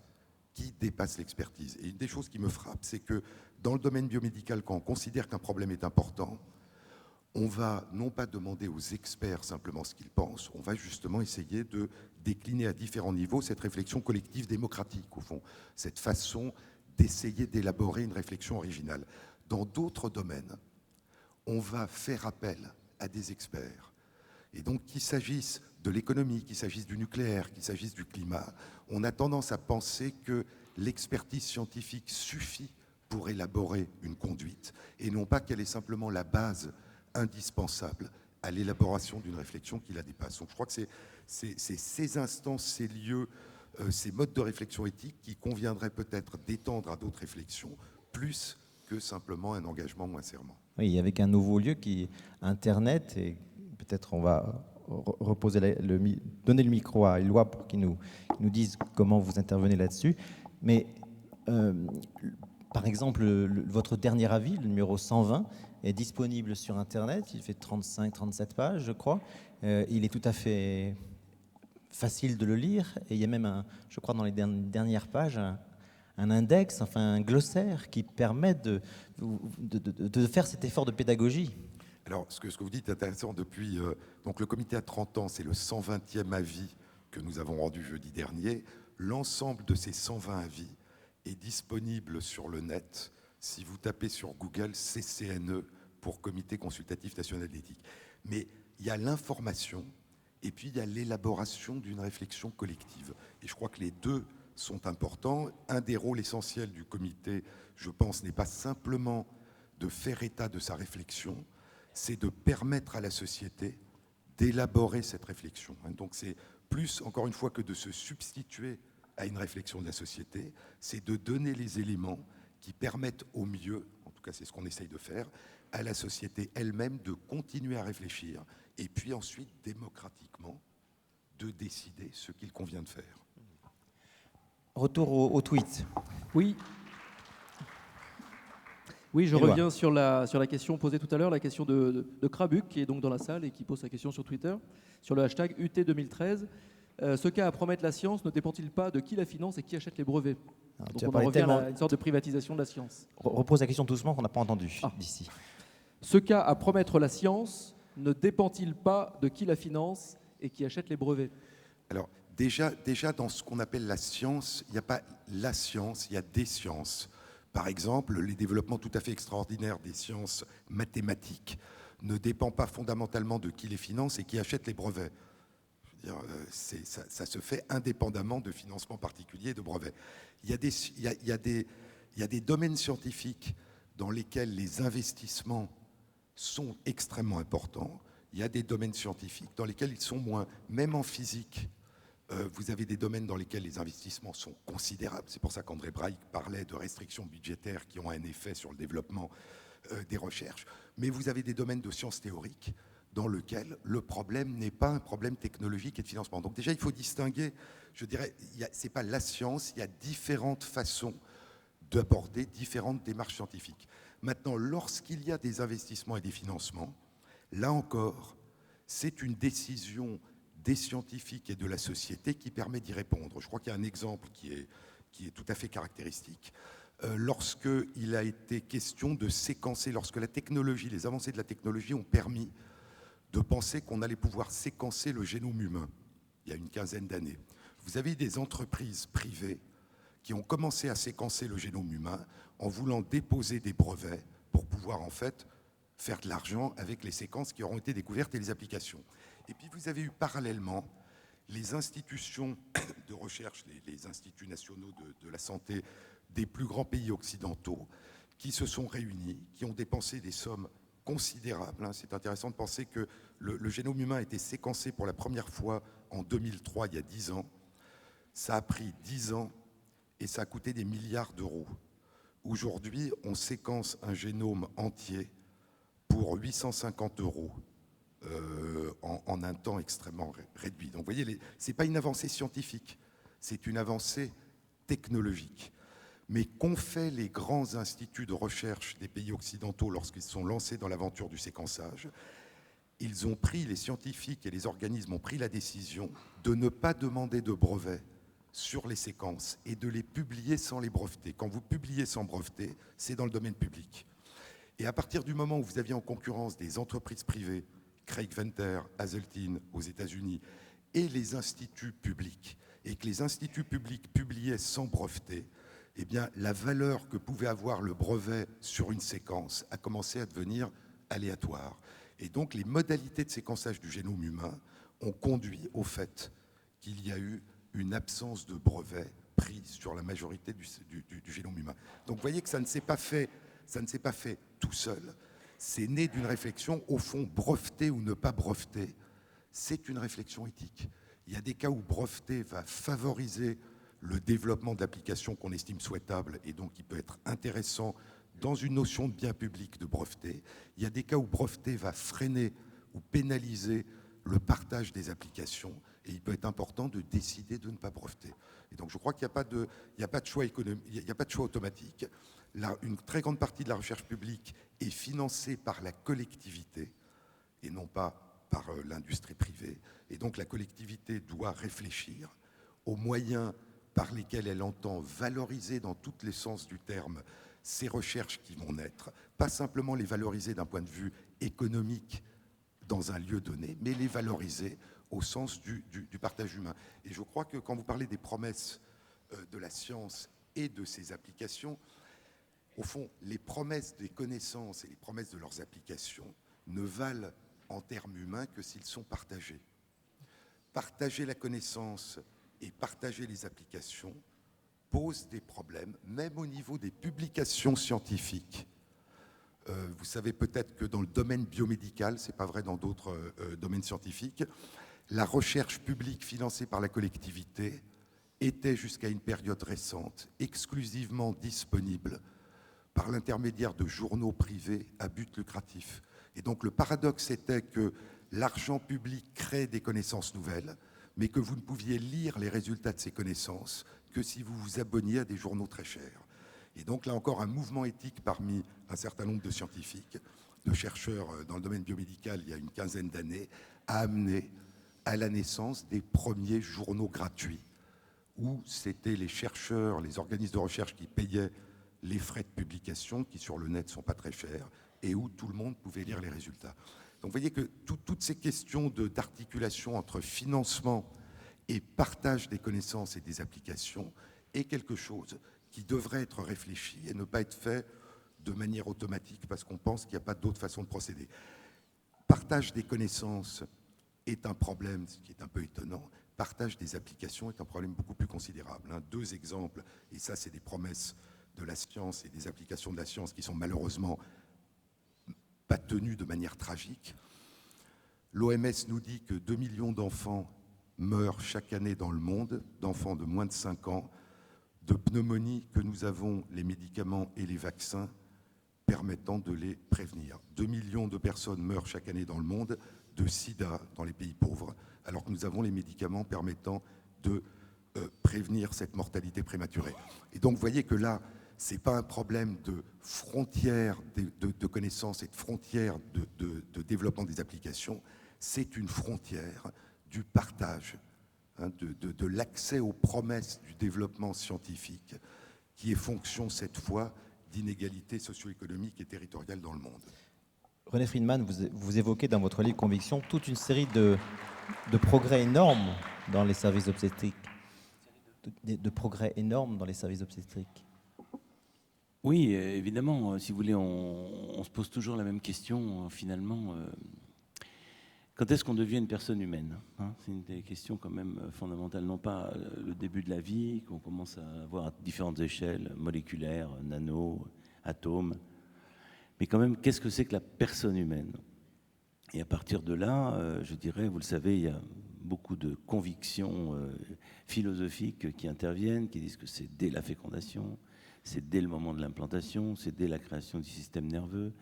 qui dépassent l'expertise. Et une des choses qui me frappe, c'est que dans le domaine biomédical, quand on considère qu'un problème est important, on va non pas demander aux experts simplement ce qu'ils pensent, on va justement essayer de décliner à différents niveaux cette réflexion collective démocratique, au fond, cette façon d'essayer d'élaborer une réflexion originale. Dans d'autres domaines, on va faire appel à des experts. Et donc, qu'il s'agisse de l'économie, qu'il s'agisse du nucléaire, qu'il s'agisse du climat, on a tendance à penser que l'expertise scientifique suffit pour élaborer une conduite, et non pas qu'elle est simplement la base indispensable à l'élaboration d'une réflexion qui la dépasse. Donc je crois que c'est ces instances, ces lieux, ces modes de réflexion éthique qui conviendraient peut-être d'étendre à d'autres réflexions, plus que simplement un engagement ou un serment. Oui, avec un nouveau lieu qui est Internet, et peut-être on va donner le micro à Éloi pour qu'il nous dise comment vous intervenez là-dessus. Mais par exemple, votre dernier avis, le numéro 120, est disponible sur Internet. Il fait 35-37 pages, je crois. Il est tout à fait facile de le lire. Et il y a même, je crois, dans les dernières pages, un index, enfin un glossaire qui permet de faire cet effort de pédagogie. Alors, ce que vous dites est intéressant. Depuis, donc le comité a 30 ans, c'est le 120e avis que nous avons rendu jeudi dernier. L'ensemble de ces 120 avis est disponible sur le net. Si vous tapez sur Google CCNE pour Comité consultatif national d'éthique. Mais il y a l'information et puis il y a l'élaboration d'une réflexion collective. Et je crois que les deux sont importants. Un des rôles essentiels du comité, je pense, n'est pas simplement de faire état de sa réflexion, c'est de permettre à la société d'élaborer cette réflexion. Donc c'est plus, encore une fois, que de se substituer à une réflexion de la société, c'est de donner les éléments qui permettent au mieux, en tout cas c'est ce qu'on essaye de faire, à la société elle-même de continuer à réfléchir et puis ensuite démocratiquement de décider ce qu'il convient de faire. Retour au tweet. Oui. Oui, je reviens sur la question posée tout à l'heure, la question de Krabuck, qui est donc dans la salle et qui pose sa question sur Twitter, sur le hashtag UT2013. Ce cas à promettre la science ne dépend-il pas de qui la finance et qui achète les brevets? Alors, Donc tu as on en parlé revient tellement- à une sorte de privatisation de la science. Repose la question doucement qu'on n'a pas entendu Ah. d'ici. Ce cas à promettre la science ne dépend-il pas de qui la finance et qui achète les brevets? Alors, déjà, dans ce qu'on appelle la science, il n'y a pas la science, il y a des sciences. Par exemple, les développements tout à fait extraordinaires des sciences mathématiques ne dépendent pas fondamentalement de qui les finance et qui achète les brevets. Je veux dire, ça se fait indépendamment de financements particuliers et de brevets. Il y a des domaines scientifiques dans lesquels les investissements sont extrêmement importants. Il y a des domaines scientifiques dans lesquels ils sont moins. Même en physique, vous avez des domaines dans lesquels les investissements sont considérables. C'est pour ça qu'André Breuil parlait de restrictions budgétaires qui ont un effet sur le développement des recherches. Mais vous avez des domaines de sciences théoriques dans lesquels le problème n'est pas un problème technologique et de financement. Donc déjà, il faut distinguer, je dirais, ce n'est pas la science, il y a différentes façons d'aborder différentes démarches scientifiques. Maintenant, lorsqu'il y a des investissements et des financements, là encore, c'est une décision des scientifiques et de la société qui permet d'y répondre. Je crois qu'il y a un exemple qui est tout à fait caractéristique. Lorsqu'il a été question de séquencer, lorsque la technologie, les avancées de la technologie ont permis de penser qu'on allait pouvoir séquencer le génome humain, il y a une quinzaine d'années, vous avez des entreprises privées qui ont commencé à séquencer le génome humain en voulant déposer des brevets pour pouvoir en fait faire de l'argent avec les séquences qui auront été découvertes et les applications. Et puis vous avez eu parallèlement les institutions de recherche, les instituts nationaux de la santé des plus grands pays occidentaux qui se sont réunis, qui ont dépensé des sommes considérables. C'est intéressant de penser que le génome humain a été séquencé pour la première fois en 2003, il y a 10 ans. Ça a pris 10 ans et ça a coûté des milliards d'euros. Aujourd'hui, on séquence un génome entier pour 850 euros en un temps extrêmement réduit. Donc vous voyez, ce n'est pas une avancée scientifique, c'est une avancée technologique. Mais qu'ont fait les grands instituts de recherche des pays occidentaux lorsqu'ils sont lancés dans l'aventure du séquençage? Ils ont pris, les scientifiques et les organismes ont pris la décision de ne pas demander de brevets sur les séquences et de les publier sans les breveter. Quand vous publiez sans breveter, c'est dans le domaine public. Et à partir du moment où vous aviez en concurrence des entreprises privées, Craig Venter, Hazeltine aux États-Unis, et les instituts publics, et que les instituts publics publiaient sans breveter, eh bien, la valeur que pouvait avoir le brevet sur une séquence a commencé à devenir aléatoire. Et donc, les modalités de séquençage du génome humain ont conduit au fait qu'il y a eu une absence de brevet pris sur la majorité du génome humain. Donc, vous voyez que ça ne s'est pas fait tout seul. C'est né d'une réflexion, au fond, breveter ou ne pas breveter, c'est une réflexion éthique. Il y a des cas où breveter va favoriser le développement d'applications qu'on estime souhaitables et donc il peut être intéressant dans une notion de bien public de breveter. Il y a des cas où breveter va freiner ou pénaliser le partage des applications et il peut être important de décider de ne pas breveter. Et donc je crois qu'il n'y a pas de choix économique, il n'y a pas de choix automatique. Une très grande partie de la recherche publique est financée par la collectivité et non pas par l'industrie privée. Et donc la collectivité doit réfléchir aux moyens par lesquels elle entend valoriser dans tous les sens du terme ces recherches qui vont naître, pas simplement les valoriser d'un point de vue économique dans un lieu donné, mais les valoriser au sens du partage humain. Et je crois que quand vous parlez des promesses de la science et de ses applications, au fond, les promesses des connaissances et les promesses de leurs applications ne valent en termes humains que s'ils sont partagés. Partager la connaissance et partager les applications pose des problèmes, même au niveau des publications scientifiques. Vous savez peut-être que dans le domaine biomédical, ce n'est pas vrai dans d'autres domaines scientifiques, la recherche publique financée par la collectivité était jusqu'à une période récente exclusivement disponible par l'intermédiaire de journaux privés à but lucratif. Et donc le paradoxe était que l'argent public crée des connaissances nouvelles, mais que vous ne pouviez lire les résultats de ces connaissances que si vous vous abonniez à des journaux très chers. Et donc là encore, un mouvement éthique parmi un certain nombre de scientifiques, de chercheurs dans le domaine biomédical il y a une quinzaine d'années, a amené à la naissance des premiers journaux gratuits, où c'était les chercheurs, les organismes de recherche qui payaient les frais de publication, qui sur le net ne sont pas très chers, et où tout le monde pouvait lire les résultats. Donc vous voyez que toutes ces questions d'articulation entre financement et partage des connaissances et des applications est quelque chose qui devrait être réfléchi et ne pas être fait de manière automatique parce qu'on pense qu'il n'y a pas d'autre façon de procéder. Partage des connaissances est un problème, ce qui est un peu étonnant. Partage des applications est un problème beaucoup plus considérable. Deux exemples, et ça c'est des promesses de la science et des applications de la science qui sont malheureusement pas tenues de manière tragique. L'OMS nous dit que 2 millions d'enfants meurent chaque année dans le monde, d'enfants de moins de 5 ans, de pneumonie, que nous avons les médicaments et les vaccins permettant de les prévenir. 2 millions de personnes meurent chaque année dans le monde de sida dans les pays pauvres, alors que nous avons les médicaments permettant de prévenir cette mortalité prématurée. Et donc vous voyez que là, ce n'est pas un problème de frontières de connaissances et de frontières de développement des applications, c'est une frontière du partage, de l'accès aux promesses du développement scientifique, qui est fonction cette fois d'inégalités socio-économiques et territoriales dans le monde. René Friedman, vous évoquez dans votre livre Conviction toute une série de progrès énormes dans les services obstétriques. De progrès énormes dans les services obstétriques. Oui, évidemment, si vous voulez, on se pose toujours la même question, finalement. Quand est-ce qu'on devient une personne humaine, c'est une des questions quand même fondamentales, non pas le début de la vie, qu'on commence à avoir à différentes échelles, moléculaires, nano, atomes, mais quand même, qu'est-ce que c'est que la personne humaine? Et à partir de là, je dirais, vous le savez, il y a beaucoup de convictions philosophiques qui interviennent, qui disent que c'est dès la fécondation, c'est dès le moment de l'implantation, c'est dès la création du système nerveux,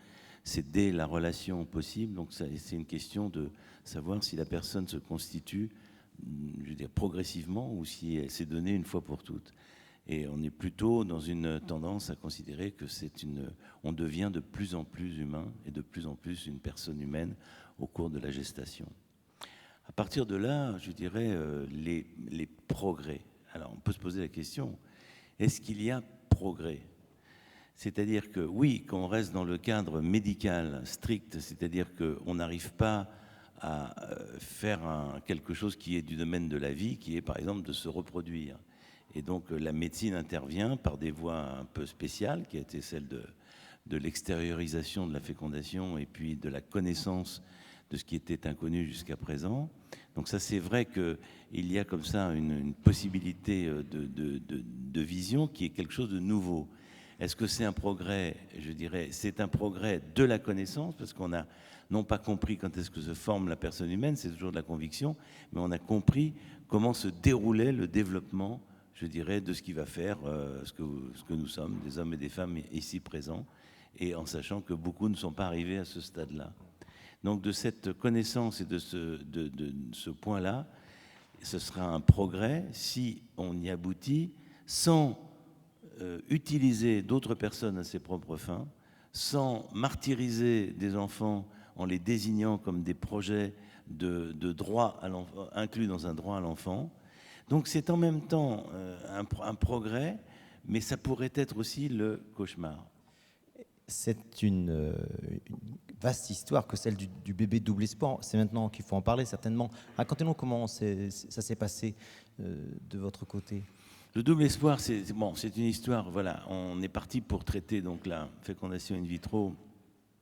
c'est dès la relation possible. Donc c'est une question de savoir si la personne se constitue, je veux dire, progressivement ou si elle s'est donnée une fois pour toutes. Et on est plutôt dans une tendance à considérer que on devient de plus en plus humain et de plus en plus une personne humaine au cours de la gestation. À partir de là, je dirais les progrès. Alors on peut se poser la question, est-ce qu'il y a progrès? C'est-à-dire que oui, quand on reste dans le cadre médical strict, c'est-à-dire qu'on n'arrive pas à faire quelque chose qui est du domaine de la vie, qui est par exemple de se reproduire. Et donc la médecine intervient par des voies un peu spéciales, qui a été celle de l'extériorisation de la fécondation et puis de la connaissance de ce qui était inconnu jusqu'à présent. Donc ça, c'est vrai qu'il y a comme ça une possibilité de vision qui est quelque chose de nouveau. Est-ce que c'est un progrès? Je dirais, c'est un progrès de la connaissance, parce qu'on n'a non pas compris quand est-ce que se forme la personne humaine, c'est toujours de la conviction, mais on a compris comment se déroulait le développement, je dirais, de ce qui va faire ce que nous sommes, des hommes et des femmes ici présents, et en sachant que beaucoup ne sont pas arrivés à ce stade-là. Donc de cette connaissance et de ce point-là, ce sera un progrès si on y aboutit sans utiliser d'autres personnes à ses propres fins, sans martyriser des enfants en les désignant comme des projets de droit à l'enfant, inclus dans un droit à l'enfant. Donc c'est en même temps un progrès, mais ça pourrait être aussi le cauchemar. C'est une vaste histoire que celle du bébé double espoir. C'est maintenant qu'il faut en parler, certainement. Racontez-nous comment ça s'est passé de votre côté. Le double espoir, c'est une histoire. Voilà, on est parti pour traiter donc la fécondation in vitro,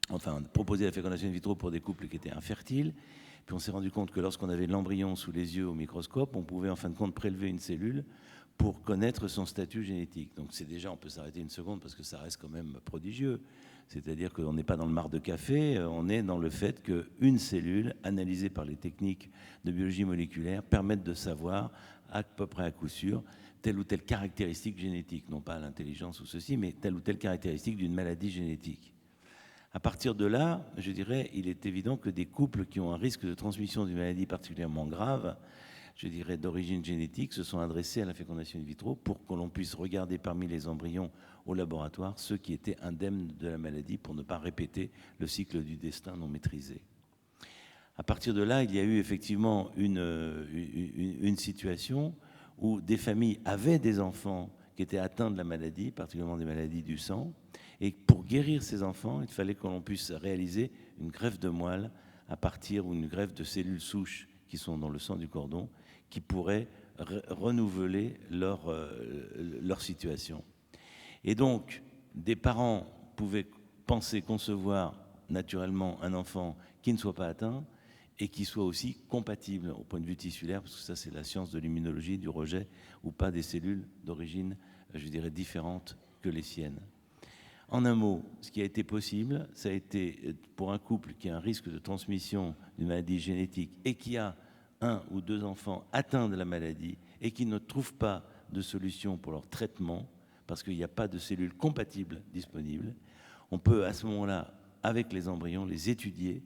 enfin proposer la fécondation in vitro pour des couples qui étaient infertiles. Puis on s'est rendu compte que lorsqu'on avait l'embryon sous les yeux au microscope, on pouvait en fin de compte prélever une cellule pour connaître son statut génétique. Donc c'est déjà, on peut s'arrêter une seconde parce que ça reste quand même prodigieux. C'est-à-dire qu'on n'est pas dans le marc de café, on est dans le fait qu'une cellule, analysée par les techniques de biologie moléculaire, permette de savoir à peu près à coup sûr telle ou telle caractéristique génétique, non pas l'intelligence ou ceci, mais telle ou telle caractéristique d'une maladie génétique. À partir de là, je dirais, il est évident que des couples qui ont un risque de transmission d'une maladie particulièrement grave, je dirais d'origine génétique, se sont adressés à la fécondation in vitro pour que l'on puisse regarder parmi les embryons au laboratoire ceux qui étaient indemnes de la maladie pour ne pas répéter le cycle du destin non maîtrisé. À partir de là, il y a eu effectivement une situation où des familles avaient des enfants qui étaient atteints de la maladie, particulièrement des maladies du sang, et pour guérir ces enfants, il fallait que l'on puisse réaliser une greffe de moelle à partir, ou une greffe de cellules souches qui sont dans le sang du cordon, qui pourraient renouveler leur situation. Et donc, des parents pouvaient penser, concevoir naturellement un enfant qui ne soit pas atteint et qui soit aussi compatible au point de vue tissulaire, parce que ça c'est la science de l'immunologie, du rejet ou pas des cellules d'origine, je dirais, différentes que les siennes. En un mot, ce qui a été possible, ça a été pour un couple qui a un risque de transmission d'une maladie génétique et qui a 1 ou 2 enfants atteints de la maladie et qui ne trouvent pas de solution pour leur traitement, parce qu'il n'y a pas de cellules compatibles disponibles, on peut à ce moment-là, avec les embryons, les étudier,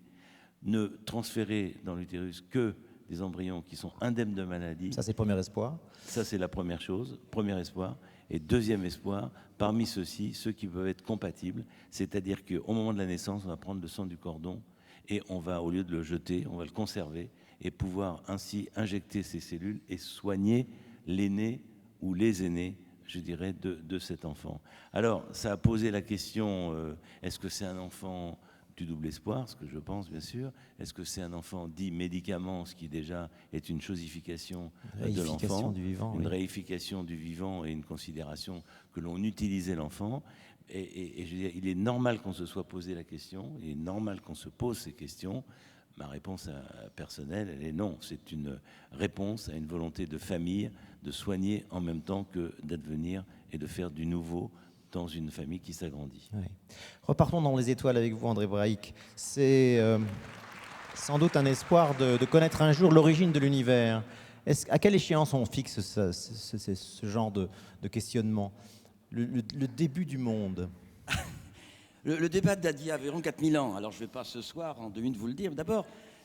ne transférer dans l'utérus que des embryons qui sont indemnes de maladie. Ça, c'est le premier espoir. Ça, c'est la première chose, premier espoir. Et deuxième espoir, parmi ceux-ci, ceux qui peuvent être compatibles, c'est-à-dire qu'au moment de la naissance, on va prendre le sang du cordon et on va, au lieu de le jeter, on va le conserver et pouvoir ainsi injecter ces cellules et soigner l'aîné ou les aînés, je dirais, de cet enfant. Alors, ça a posé la question, est-ce que c'est un enfant du double espoir, ce que je pense bien sûr. Est-ce que c'est un enfant dit médicament, ce qui déjà est une chosification de l'enfant, une réification du vivant et une considération que l'on utilisait l'enfant. Et je veux dire, il est normal qu'on se soit posé la question, il est normal qu'on se pose ces questions. Ma réponse personnelle, elle est non. C'est une réponse à une volonté de famille de soigner en même temps que d'advenir et de faire du nouveau dans une famille qui s'agrandit. Oui. Repartons dans les étoiles avec vous, André Braic. C'est sans doute un espoir de connaître un jour l'origine de l'univers. À quelle échéance on fixe ce genre de questionnement? Le début du monde. Le débat date d'il y a environ 4000 ans. Alors je ne vais pas ce soir en 2 minutes vous le dire. D'abord,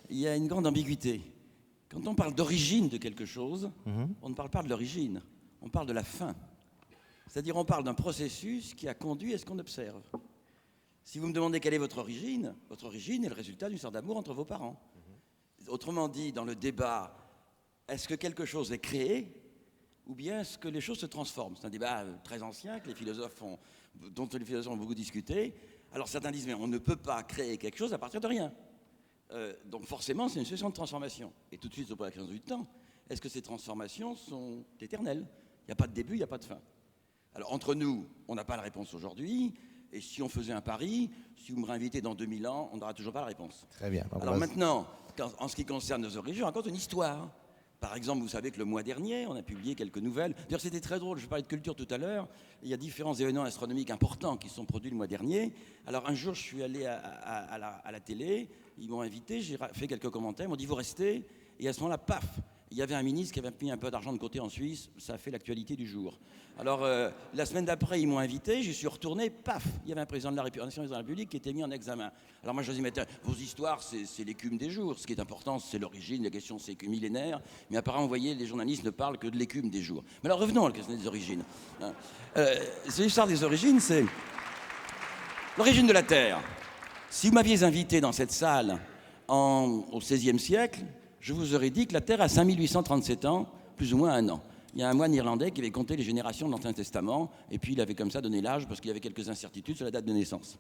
il y a une grande ambiguïté. Quand on parle d'origine de quelque chose, on ne parle pas de l'origine, on parle de la fin. C'est-à-dire on parle d'un processus qui a conduit à ce qu'on observe. Si vous me demandez quelle est votre origine est le résultat d'une sorte d'amour entre vos parents. Autrement dit, dans le débat, est-ce que quelque chose est créé ou bien est-ce que les choses se transforment? C'est un débat très ancien que dont les philosophes ont beaucoup discuté. Alors certains disent, mais on ne peut pas créer quelque chose à partir de rien. Donc forcément, c'est une situation de transformation. Et tout de suite, se pose la question du temps. Est-ce que ces transformations sont éternelles? Il n'y a pas de début, il n'y a pas de fin. Alors, entre nous, on n'a pas la réponse aujourd'hui. Et si on faisait un pari, si vous me réinvitez dans 2000 ans, on n'aura toujours pas la réponse. Très bien. Alors maintenant, en ce qui concerne nos origines, je raconte une histoire. Par exemple, vous savez que le mois dernier, on a publié quelques nouvelles. D'ailleurs, c'était très drôle. Je parlais de culture tout à l'heure. Il y a différents événements astronomiques importants qui sont produits le mois dernier. Alors, un jour, je suis allé à la télé. Ils m'ont invité. J'ai fait quelques commentaires. Ils m'ont dit, vous restez. Et à ce moment-là, paf, il y avait un ministre qui avait mis un peu d'argent de côté en Suisse. Ça a fait l'actualité du jour. Alors, la semaine d'après, ils m'ont invité. J'y suis retourné. Paf, il y avait un président de la République qui était mis en examen. Alors moi, je dis, mais vos histoires, c'est l'écume des jours. Ce qui est important, c'est l'origine. La question, c'est que millénaire. Mais apparemment, vous voyez, les journalistes ne parlent que de l'écume des jours. Mais alors, revenons à la question des origines. C'est l'histoire des origines, c'est l'origine de la Terre. Si vous m'aviez invité dans cette salle au XVIe siècle, je vous aurais dit que la Terre a 5837 ans, plus ou moins 1 an. Il y a un moine irlandais qui avait compté les générations de l'Ancien Testament, et puis il avait comme ça donné l'âge parce qu'il y avait quelques incertitudes sur la date de naissance.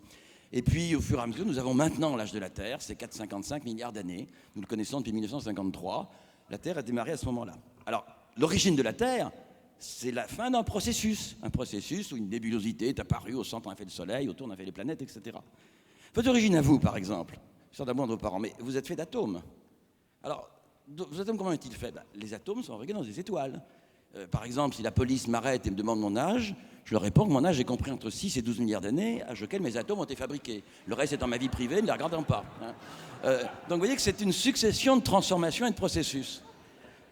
Et puis, au fur et à mesure, nous avons maintenant l'âge de la Terre, c'est 4,55 milliards d'années. Nous le connaissons depuis 1953. La Terre a démarré à ce moment-là. Alors, l'origine de la Terre, c'est la fin d'un processus. Un processus où une nébulosité est apparue, au centre on a fait le Soleil, autour on a fait les planètes, etc. Votre origine à vous, par exemple, sur d'amour de vos parents, mais vous êtes fait d'atomes. Alors, vos atomes, comment est-il fait? Les atomes sont fabriqués dans des étoiles. Par exemple, si la police m'arrête et me demande mon âge, je leur réponds que mon âge est compris entre 6 et 12 milliards d'années, âge auquel mes atomes ont été fabriqués. Le reste étant ma vie privée, ne les regardant pas. Donc vous voyez que c'est une succession de transformations et de processus.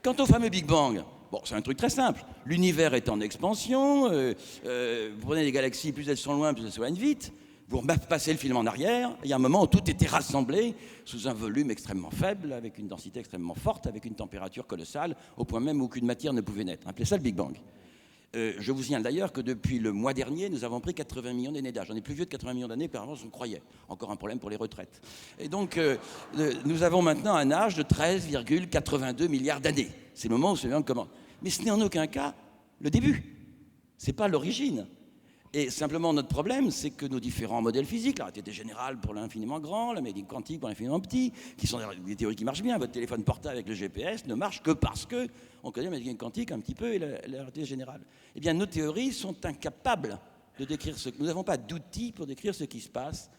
Quant au fameux Big Bang, bon, c'est un truc très simple. L'univers est en expansion, vous prenez les galaxies, plus elles sont loin, plus elles s'éloignent vite. Vous passez le film en arrière, il y a un moment où tout était rassemblé sous un volume extrêmement faible, avec une densité extrêmement forte, avec une température colossale, au point même où aucune matière ne pouvait naître. Appelez ça le Big Bang. Je vous signale d'ailleurs que depuis le mois dernier, nous avons pris 80 millions d'années d'âge. On est plus vieux de 80 millions d'années par avance, on croyait. Encore un problème pour les retraites. Et donc, nous avons maintenant un âge de 13,82 milliards d'années. C'est le moment où ce monde commence. Mais ce n'est en aucun cas le début. Ce n'est pas l'origine. Et simplement, notre problème, c'est que nos différents modèles physiques, la relativité générale pour l'infiniment grand, la mécanique quantique pour l'infiniment petit, qui sont des théories qui marchent bien, votre téléphone portable avec le GPS ne marche que parce qu'on connaît la mécanique quantique un petit peu et la relativité générale. Eh bien, nos théories sont incapables de décrire ce que... Nous n'avons pas d'outils pour décrire ce qui se passe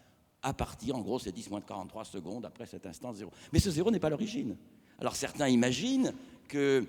à partir, en gros, c'est 10 moins de 43 secondes après cet instant zéro. Mais ce zéro n'est pas l'origine. Alors, certains imaginent que...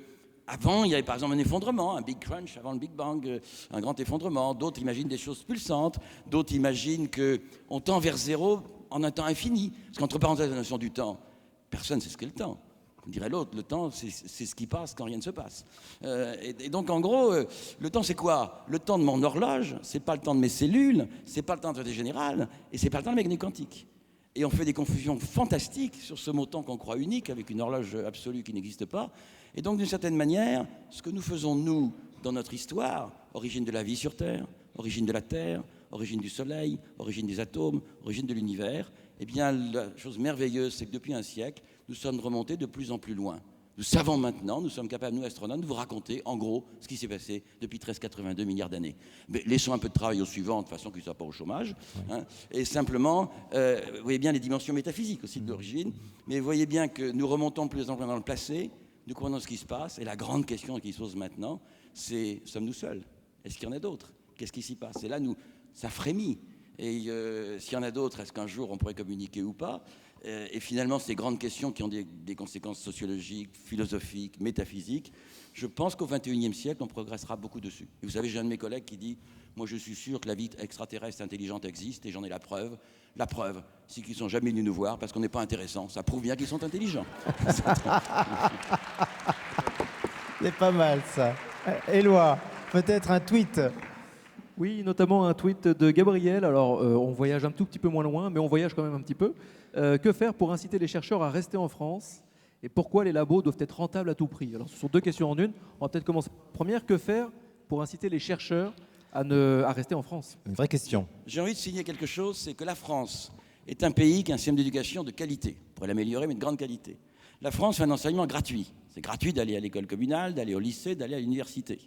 Avant, il y avait par exemple un effondrement, un Big Crunch avant le Big Bang, un grand effondrement. D'autres imaginent des choses pulsantes. D'autres imaginent qu'on tend vers zéro en un temps infini. Parce qu'entre parenthèses, la notion du temps, personne ne sait ce qu'est le temps. Comme dirait l'autre, le temps, c'est ce qui passe quand rien ne se passe. Et donc, en gros, le temps, c'est quoi? Le temps de mon horloge, c'est pas le temps de mes cellules, c'est pas le temps de la relativité générale, et c'est pas le temps de la mécanique quantique. Et on fait des confusions fantastiques sur ce mot temps qu'on croit unique, avec une horloge absolue qui n'existe pas. Et donc, d'une certaine manière, ce que nous faisons, nous, dans notre histoire, origine de la vie sur Terre, origine de la Terre, origine du Soleil, origine des atomes, origine de l'univers, eh bien, la chose merveilleuse, c'est que depuis un siècle, nous sommes remontés de plus en plus loin. Nous savons maintenant, nous sommes capables, nous astronomes, de vous raconter, en gros, ce qui s'est passé depuis 13,82 milliards d'années. Mais laissons un peu de travail aux suivants, de façon qu'ils ne soient pas au chômage. Hein, et simplement, vous voyez bien les dimensions métaphysiques aussi de l'origine, mais vous voyez bien que nous remontons plus en plus dans le passé, nous comprenons ce qui se passe, et la grande question qui se pose maintenant, c'est, sommes-nous seuls? Est-ce qu'il y en a d'autres? Qu'est-ce qui s'y passe? Et là, ça frémit. Et s'il y en a d'autres, est-ce qu'un jour on pourrait communiquer ou pas? Et finalement, ces grandes questions qui ont des conséquences sociologiques, philosophiques, métaphysiques, je pense qu'au XXIe siècle, on progressera beaucoup dessus. Et vous savez, j'ai un de mes collègues qui dit « Moi, je suis sûr que la vie extraterrestre intelligente existe, et j'en ai la preuve. La preuve, c'est qu'ils ne sont jamais venus nous voir parce qu'on n'est pas intéressant. Ça prouve bien qu'ils sont intelligents. » C'est pas mal, ça. Éloi, peut-être un tweet. Oui, notamment un tweet de Gabriel. Alors, on voyage un tout petit peu moins loin, mais on voyage quand même un petit peu. Que faire pour inciter les chercheurs à rester en France? Et pourquoi les labos doivent être rentables à tout prix? Alors, ce sont deux questions en une. On va peut-être commencer. Première, que faire pour inciter les chercheurs à rester en France? Une vraie question. J'ai envie de signer quelque chose, c'est que la France est un pays qui a un système d'éducation de qualité. On pourrait l'améliorer, mais de grande qualité. La France fait un enseignement gratuit. C'est gratuit d'aller à l'école communale, d'aller au lycée, d'aller à l'université.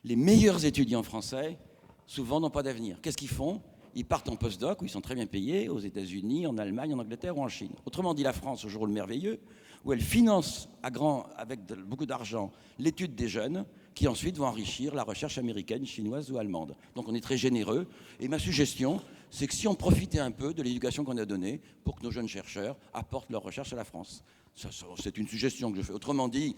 Les meilleurs étudiants français, souvent, n'ont pas d'avenir. Qu'est-ce qu'ils font? Ils partent en postdoc, où ils sont très bien payés, aux États-Unis, en Allemagne, en Angleterre ou en Chine. Autrement dit, la France, au jour le merveilleux, où elle finance avec beaucoup d'argent l'étude des jeunes, qui ensuite vont enrichir la recherche américaine, chinoise ou allemande. Donc on est très généreux. Et ma suggestion, c'est que si on profitait un peu de l'éducation qu'on a donnée pour que nos jeunes chercheurs apportent leur recherche à la France. C'est une suggestion que je fais. Autrement dit,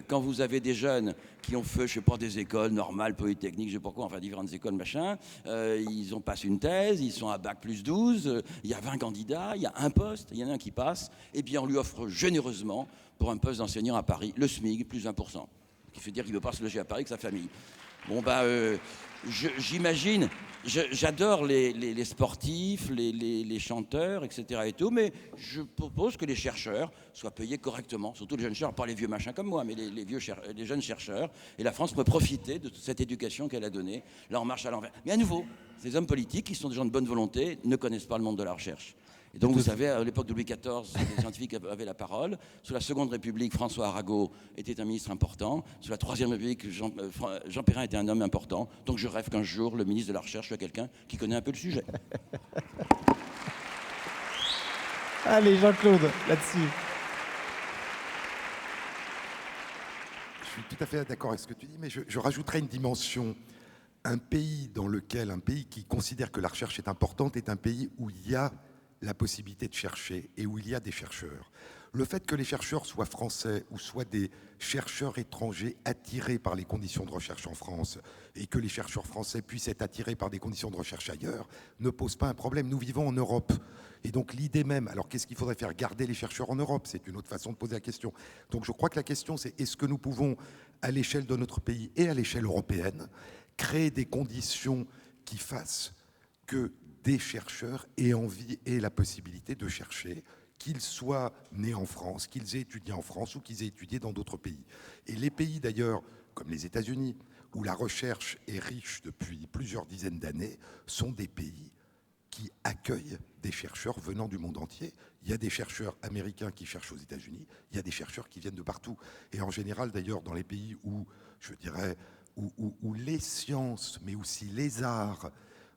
quand vous avez des jeunes qui ont fait, je ne sais pas, des écoles normales, polytechniques, je ne sais pas quoi, enfin différentes écoles, machin, ils ont passé une thèse, ils sont à bac plus 12, il y a 20 candidats, il y a un poste, il y en a un qui passe, et bien on lui offre généreusement, pour un poste d'enseignant à Paris, le SMIC plus 1%. Ce qui fait dire qu'il ne veut pas se loger à Paris avec sa famille. Bon, j'imagine, j'adore les sportifs, les chanteurs, etc. et tout, mais je propose que les chercheurs soient payés correctement, surtout les jeunes chercheurs, pas les vieux machins comme moi, mais les jeunes chercheurs. Et la France peut profiter de toute cette éducation qu'elle a donnée. Là, on marche à l'envers. Mais à nouveau, ces hommes politiques, qui sont des gens de bonne volonté, ne connaissent pas le monde de la recherche. Et donc, vous savez, à l'époque de Louis XIV, les scientifiques avaient la parole. Sous la Seconde République, François Arago était un ministre important. Sous la Troisième République, Jean Perrin était un homme important. Donc, je rêve qu'un jour, le ministre de la Recherche soit quelqu'un qui connaît un peu le sujet. Allez, Jean-Claude, là-dessus. Je suis tout à fait d'accord avec ce que tu dis, mais je rajouterais une dimension. Un pays qui considère que la recherche est importante est un pays où il y a la possibilité de chercher et où il y a des chercheurs. Le fait que les chercheurs soient français ou soient des chercheurs étrangers attirés par les conditions de recherche en France et que les chercheurs français puissent être attirés par des conditions de recherche ailleurs ne pose pas un problème. Nous vivons en Europe. Et donc l'idée même, alors qu'est-ce qu'il faudrait faire? Garder les chercheurs en Europe, c'est une autre façon de poser la question. Donc je crois que la question c'est est-ce que nous pouvons, à l'échelle de notre pays et à l'échelle européenne, créer des conditions qui fassent que des chercheurs aient envie et la possibilité de chercher, qu'ils soient nés en France, qu'ils aient étudié en France ou qu'ils aient étudié dans d'autres pays. Et les pays d'ailleurs, comme les États-Unis où la recherche est riche depuis plusieurs dizaines d'années sont des pays qui accueillent des chercheurs venant du monde entier. Il y a des chercheurs américains qui cherchent aux États-Unis, il y a des chercheurs qui viennent de partout. Et en général, d'ailleurs, dans les pays où, je dirais, où les sciences, mais aussi les arts,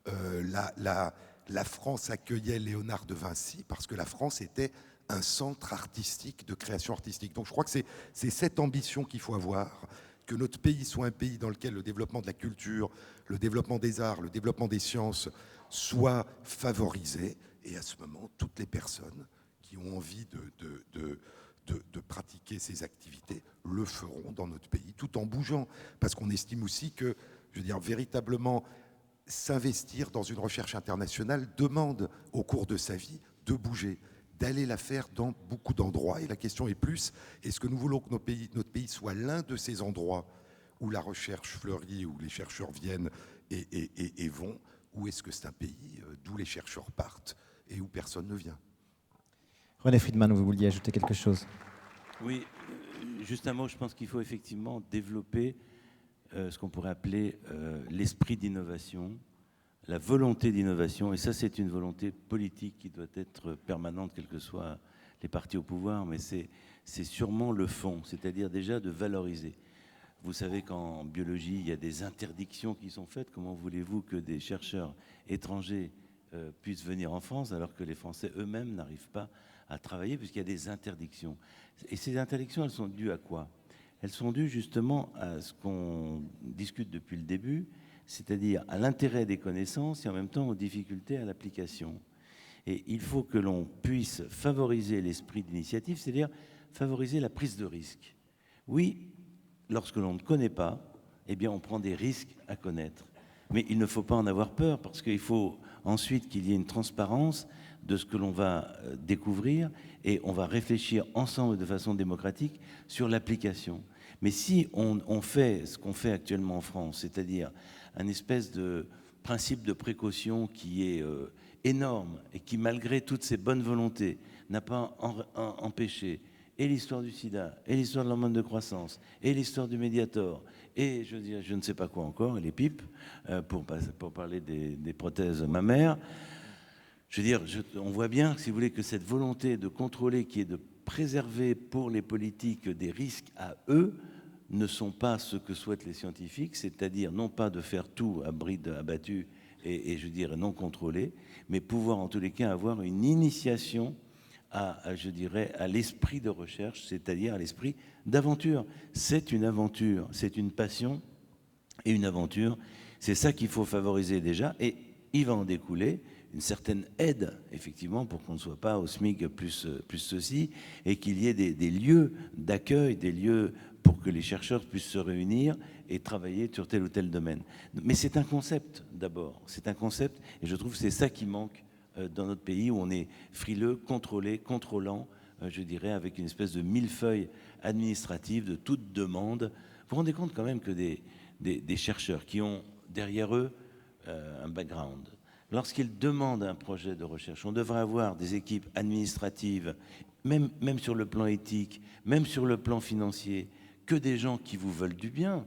la France accueillait Léonard de Vinci parce que la France était un centre artistique, de création artistique. Donc je crois que c'est cette ambition qu'il faut avoir, que notre pays soit un pays dans lequel le développement de la culture, le développement des arts, le développement des sciences soit favorisé. Et à ce moment, toutes les personnes qui ont envie de pratiquer ces activités le feront dans notre pays, tout en bougeant. Parce qu'on estime aussi que, je veux dire, véritablement, s'investir dans une recherche internationale demande, au cours de sa vie, de bouger, d'aller la faire dans beaucoup d'endroits. Et la question est plus, est-ce que nous voulons que notre pays soit l'un de ces endroits où la recherche fleurit, où les chercheurs viennent et vont, ou est-ce que c'est un pays d'où les chercheurs partent et où personne ne vient? René Friedman, vous vouliez ajouter quelque chose? Oui, juste un mot, je pense qu'il faut effectivement développer ce qu'on pourrait appeler l'esprit d'innovation, la volonté d'innovation, et ça c'est une volonté politique qui doit être permanente, quels que soient les partis au pouvoir, mais c'est sûrement le fond, c'est-à-dire déjà de valoriser. Vous savez qu'en biologie, il y a des interdictions qui sont faites. Comment voulez-vous que des chercheurs étrangers puissent venir en France alors que les Français eux-mêmes n'arrivent pas à travailler puisqu'il y a des interdictions? Et ces interdictions, elles sont dues à quoi? Elles sont dues justement à ce qu'on discute depuis le début, c'est-à-dire à l'intérêt des connaissances et en même temps aux difficultés à l'application. Et il faut que l'on puisse favoriser l'esprit d'initiative, c'est-à-dire favoriser la prise de risque. Oui, lorsque l'on ne connaît pas, eh bien on prend des risques à connaître. Mais il ne faut pas en avoir peur parce qu'il faut ensuite qu'il y ait une transparence de ce que l'on va découvrir et on va réfléchir ensemble de façon démocratique sur l'application. Mais si on fait ce qu'on fait actuellement en France, c'est-à-dire un espèce de principe de précaution qui est énorme et qui, malgré toutes ces bonnes volontés, n'a pas empêché et l'histoire du sida, et l'histoire de l'hormone de croissance, et l'histoire du Mediator, et je ne sais pas quoi encore, et les pipes, pour parler des prothèses mammaires. Je veux dire, on voit bien, si vous voulez, que cette volonté de contrôler, qui est de préserver pour les politiques des risques à eux, ne sont pas ce que souhaitent les scientifiques, c'est-à-dire non pas de faire tout à bride abattue et je dirais non contrôlé, mais pouvoir en tous les cas avoir une initiation je dirais, à l'esprit de recherche, c'est-à-dire à l'esprit d'aventure. C'est une aventure, c'est une passion et une aventure. C'est ça qu'il faut favoriser déjà, et il va en découler une certaine aide, effectivement, pour qu'on ne soit pas au SMIC plus ceci, et qu'il y ait des lieux d'accueil, des lieux pour que les chercheurs puissent se réunir et travailler sur tel ou tel domaine. Mais c'est un concept, d'abord. C'est un concept, et je trouve que c'est ça qui manque dans notre pays, où on est frileux, contrôlé, contrôlant, je dirais, avec une espèce de millefeuille administrative de toute demande. Vous vous rendez compte quand même que des chercheurs qui ont derrière eux un background, lorsqu'ils demandent un projet de recherche, on devrait avoir des équipes administratives, même sur le plan éthique, même sur le plan financier, que des gens qui vous veulent du bien,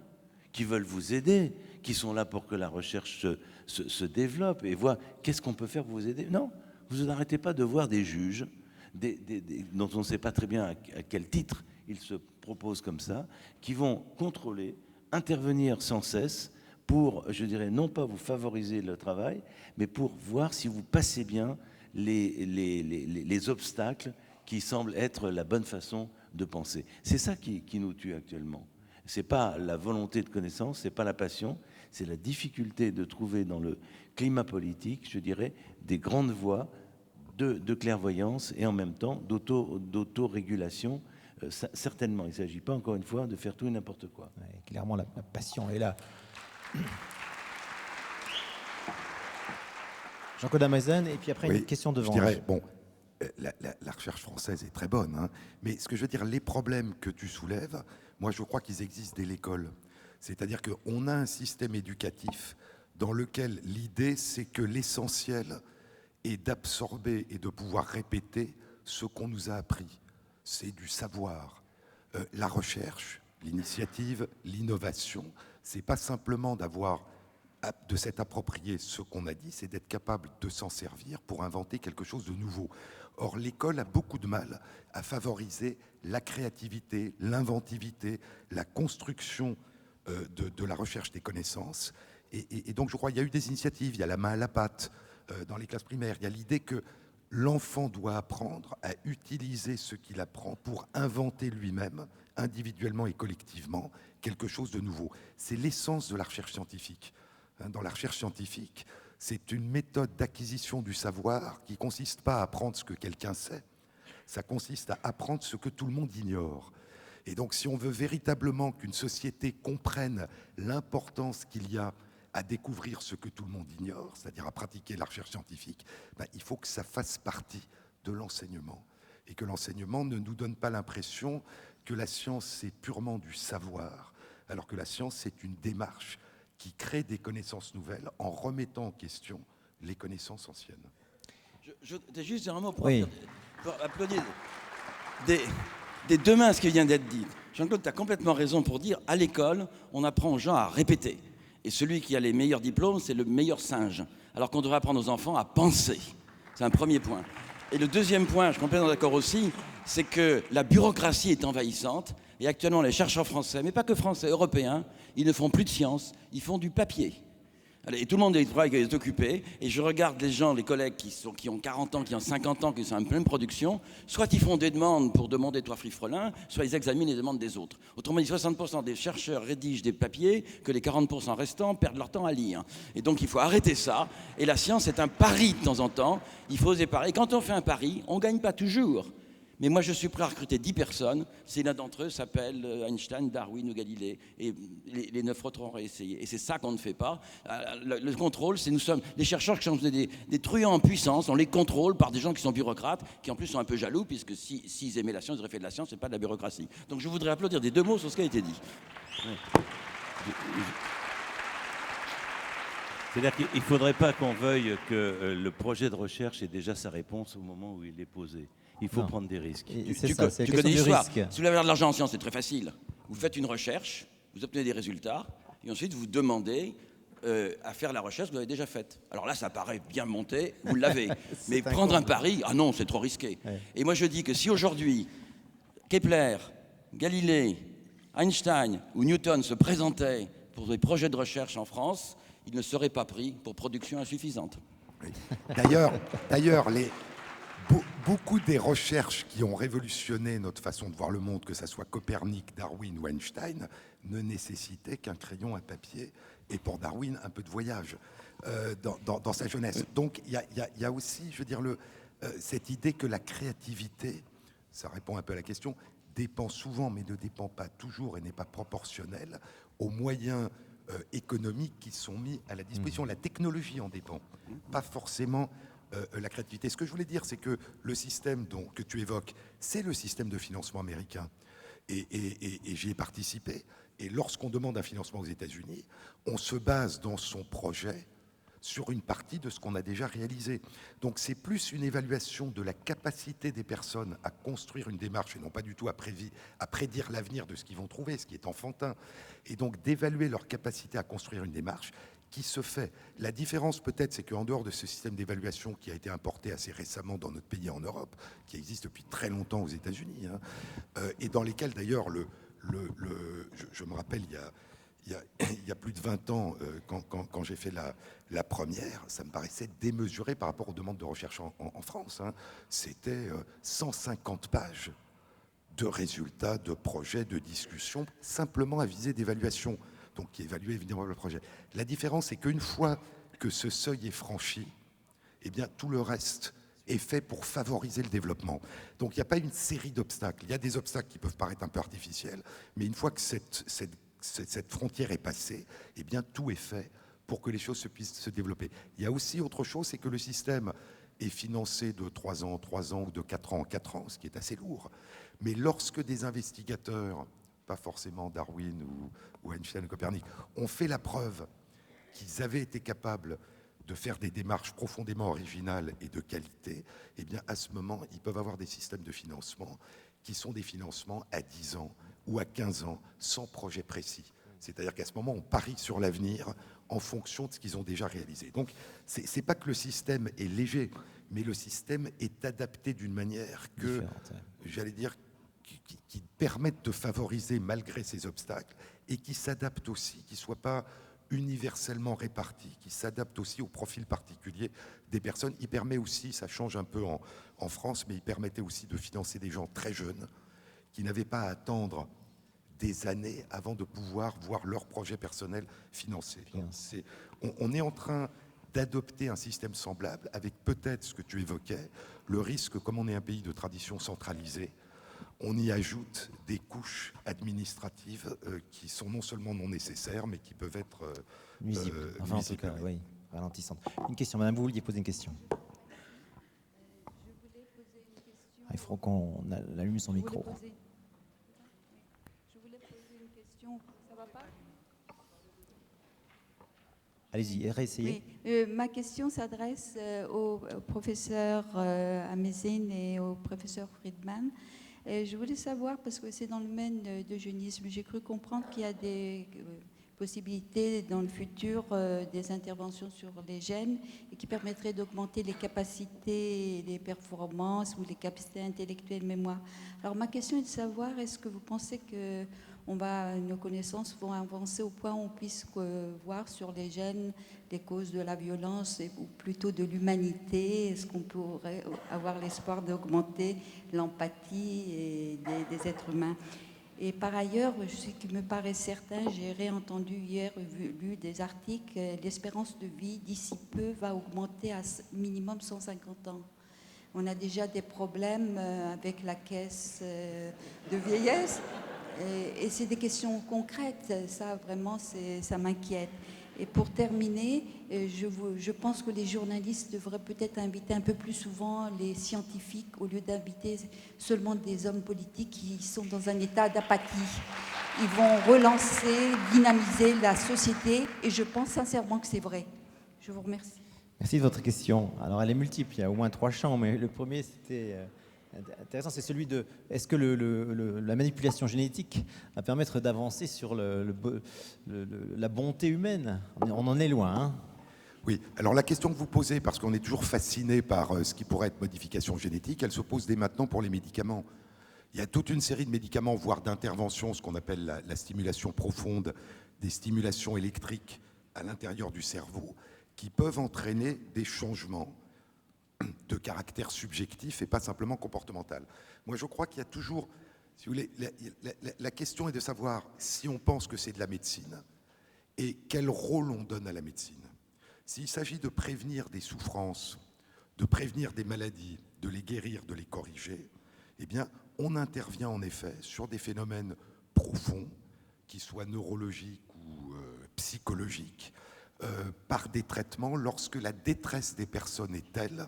qui veulent vous aider, qui sont là pour que la recherche se développe et voient qu'est-ce qu'on peut faire pour vous aider. Non, vous n'arrêtez pas de voir des juges dont on ne sait pas très bien à quel titre ils se proposent comme ça, qui vont contrôler, intervenir sans cesse pour, je dirais, non pas vous favoriser le travail, mais pour voir si vous passez bien les obstacles qui semblent être la bonne façon de penser. C'est ça qui nous tue actuellement. C'est pas la volonté de connaissance, c'est pas la passion, c'est la difficulté de trouver dans le climat politique, je dirais, des grandes voies de clairvoyance et en même temps d'autorégulation. Certainement, il ne s'agit pas, encore une fois, de faire tout et n'importe quoi. Ouais, clairement, la passion est là. Jean-Claude Amazen, et puis après une question devant. Je dirais, bon, la recherche française est très bonne, hein, mais ce que je veux dire, les problèmes que tu soulèves, moi je crois qu'ils existent dès l'école. C'est-à-dire qu'on a un système éducatif dans lequel l'idée c'est que l'essentiel est d'absorber et de pouvoir répéter ce qu'on nous a appris. C'est du savoir. La recherche, l'initiative, l'innovation, c'est pas simplement de s'être approprié ce qu'on a dit, c'est d'être capable de s'en servir pour inventer quelque chose de nouveau. Or, l'école a beaucoup de mal à favoriser la créativité, l'inventivité, la construction de la recherche des connaissances. Et donc, je crois qu'il y a eu des initiatives. Il y a la main à la pâte dans les classes primaires. Il y a l'idée que l'enfant doit apprendre à utiliser ce qu'il apprend pour inventer lui-même, individuellement et collectivement, quelque chose de nouveau. C'est l'essence de la recherche scientifique. Dans la recherche scientifique, c'est une méthode d'acquisition du savoir qui ne consiste pas à apprendre ce que quelqu'un sait, ça consiste à apprendre ce que tout le monde ignore. Et donc, si on veut véritablement qu'une société comprenne l'importance qu'il y a à découvrir ce que tout le monde ignore, c'est-à-dire à pratiquer la recherche scientifique, il faut que ça fasse partie de l'enseignement. Et que l'enseignement ne nous donne pas l'impression que la science, c'est purement du savoir, alors que la science, c'est une démarche qui crée des connaissances nouvelles en remettant en question les connaissances anciennes. Je juste un mot pour, Oui. pour applaudir des deux mains ce qui vient d'être dit. Jean-Claude, tu as complètement raison pour dire, à l'école, on apprend aux gens à répéter. Et celui qui a les meilleurs diplômes, c'est le meilleur singe. Alors qu'on devrait apprendre aux enfants à penser. C'est un premier point. Et le deuxième point, je suis complètement d'accord aussi, c'est que la bureaucratie est envahissante. Et actuellement, les chercheurs français, mais pas que français, européens, ils ne font plus de science, ils font du papier. Et tout le monde est occupé. Et je regarde les gens, les collègues qui ont 40 ans, qui ont 50 ans, qui sont en pleine production. Soit ils font des demandes pour demander toi frifrelin, soit ils examinent les demandes des autres. Autrement dit, 60% des chercheurs rédigent des papiers que les 40% restants perdent leur temps à lire. Et donc il faut arrêter ça. Et la science est un pari de temps en temps. Il faut oser parier. Quand on fait un pari, on ne gagne pas toujours. Mais moi, je suis prêt à recruter 10 personnes. Si l'un d'entre eux s'appelle Einstein, Darwin ou Galilée. Et les 9 autres ont réessayé. Et c'est ça qu'on ne fait pas. Le contrôle, c'est nous sommes des chercheurs qui sont des truands en puissance. On les contrôle par des gens qui sont bureaucrates, qui en plus sont un peu jaloux, puisque s'ils aimaient la science, ils auraient fait de la science, c'est pas de la bureaucratie. Donc je voudrais applaudir des deux mots sur ce qui a été dit. Ouais. C'est-à-dire qu'il ne faudrait pas qu'on veuille que le projet de recherche ait déjà sa réponse au moment où il est posé. Il faut prendre des risques. C'est ça, c'est Tu la connais question du l'histoire. risque. Si vous avez de l'argent en science, c'est très facile. Vous faites une recherche, vous obtenez des résultats, et ensuite vous demandez à faire la recherche que vous avez déjà faite. Alors là, ça paraît bien monté, vous l'avez. Mais prendre un pari, ah non, c'est trop risqué. Ouais. Et moi, je dis que si aujourd'hui, Kepler, Galilée, Einstein ou Newton se présentaient pour des projets de recherche en France, ils ne seraient pas pris pour production insuffisante. Oui. D'ailleurs, beaucoup des recherches qui ont révolutionné notre façon de voir le monde, que ce soit Copernic, Darwin ou Einstein, ne nécessitaient qu'un crayon, un papier, et pour Darwin, un peu de voyage dans sa jeunesse. Donc il y a aussi, je veux dire, cette idée que la créativité, ça répond un peu à la question, dépend souvent, mais ne dépend pas toujours et n'est pas proportionnelle aux moyens économiques qui sont mis à la disposition. La technologie en dépend, pas forcément la créativité. Ce que je voulais dire, c'est que le système que tu évoques, c'est le système de financement américain. Et j'y ai participé. Et lorsqu'on demande un financement aux États-Unis, on se base dans son projet sur une partie de ce qu'on a déjà réalisé. Donc c'est plus une évaluation de la capacité des personnes à construire une démarche et non pas du tout à prédire l'avenir de ce qu'ils vont trouver, ce qui est enfantin. Et donc d'évaluer leur capacité à construire une démarche qui se fait. La différence peut-être, c'est qu'en dehors de ce système d'évaluation qui a été importé assez récemment dans notre pays en Europe, qui existe depuis très longtemps aux États-Unis, et dans lesquels d'ailleurs, je me rappelle, il y a plus de 20 ans, quand j'ai fait la première, ça me paraissait démesuré par rapport aux demandes de recherche en France. C'était 150 pages de résultats, de projets, de discussions, simplement à visée d'évaluation, donc qui évaluait évidemment le projet. La différence, c'est qu'une fois que ce seuil est franchi, eh bien, tout le reste est fait pour favoriser le développement. Donc il n'y a pas une série d'obstacles. Il y a des obstacles qui peuvent paraître un peu artificiels, mais une fois que cette frontière est passée, eh bien, tout est fait pour que les choses puissent se développer. Il y a aussi autre chose, c'est que le système est financé de 3 ans en 3 ans ou de 4 ans en 4 ans, ce qui est assez lourd. Mais lorsque des investigateurs, pas forcément Darwin ou Einstein ou Copernic, ont fait la preuve qu'ils avaient été capables de faire des démarches profondément originales et de qualité, eh bien, à ce moment, ils peuvent avoir des systèmes de financement qui sont des financements à 10 ans ou à 15 ans, sans projet précis. C'est-à-dire qu'à ce moment, on parie sur l'avenir en fonction de ce qu'ils ont déjà réalisé. Donc, c'est pas que le système est léger, mais le système est adapté d'une manière que, j'allais dire, qui permette de favoriser malgré ces obstacles et qui s'adapte aussi, qui ne soit pas universellement réparti, qui s'adapte aussi au profil particulier des personnes. Il permet aussi, ça change un peu en France, mais il permettait aussi de financer des gens très jeunes qui n'avaient pas à attendre des années avant de pouvoir voir leur projet personnel financé. On est en train d'adopter un système semblable avec peut-être ce que tu évoquais, le risque, comme on est un pays de tradition centralisée, on y ajoute des couches administratives qui sont non seulement non nécessaires, mais qui peuvent être nuisibles. Enfin, en tout cas, oui, ralentissantes. Une question, madame, vous vouliez poser une question. Il faut qu'on allume son micro. Je voulais poser une question, ça va pas? Allez-y, réessayez. Oui. Ma question s'adresse au professeur Amezzine et au professeur Friedman. Je voulais savoir, parce que c'est dans le domaine de jeunisme, j'ai cru comprendre qu'il y a des possibilités dans le futur des interventions sur les gènes et qui permettraient d'augmenter les capacités, les performances ou les capacités intellectuelles mémoire. Alors ma question est de savoir, est-ce que vous pensez que nos connaissances vont avancer au point où on puisse voir sur les gènes les causes de la violence ou plutôt de l'humanité? Est-ce qu'on pourrait avoir l'espoir d'augmenter l'empathie des êtres humains? Et par ailleurs, ce qui me paraît certain, j'ai réentendu hier, lu des articles, l'espérance de vie d'ici peu va augmenter à minimum 150 ans. On a déjà des problèmes avec la caisse de vieillesse. Et c'est des questions concrètes, ça vraiment, ça m'inquiète. Et pour terminer, je pense que les journalistes devraient peut-être inviter un peu plus souvent les scientifiques au lieu d'inviter seulement des hommes politiques qui sont dans un état d'apathie. Ils vont relancer, dynamiser la société et je pense sincèrement que c'est vrai. Je vous remercie. Merci de votre question. Alors elle est multiple, il y a au moins 3 champs, mais le premier c'était... intéressant, c'est celui de est-ce que la manipulation génétique va permettre d'avancer sur la bonté humaine? On en est loin. Hein. Oui, alors la question que vous posez, parce qu'on est toujours fasciné par ce qui pourrait être modification génétique, elle se pose dès maintenant pour les médicaments. Il y a toute une série de médicaments, voire d'interventions, ce qu'on appelle la stimulation profonde, des stimulations électriques à l'intérieur du cerveau, qui peuvent entraîner des changements de caractère subjectif et pas simplement comportemental. Moi, je crois qu'il y a toujours, si vous voulez, la question est de savoir si on pense que c'est de la médecine et quel rôle on donne à la médecine. S'il s'agit de prévenir des souffrances, de prévenir des maladies, de les guérir, de les corriger, eh bien, on intervient en effet sur des phénomènes profonds, qui soient neurologiques ou psychologiques, par des traitements lorsque la détresse des personnes est telle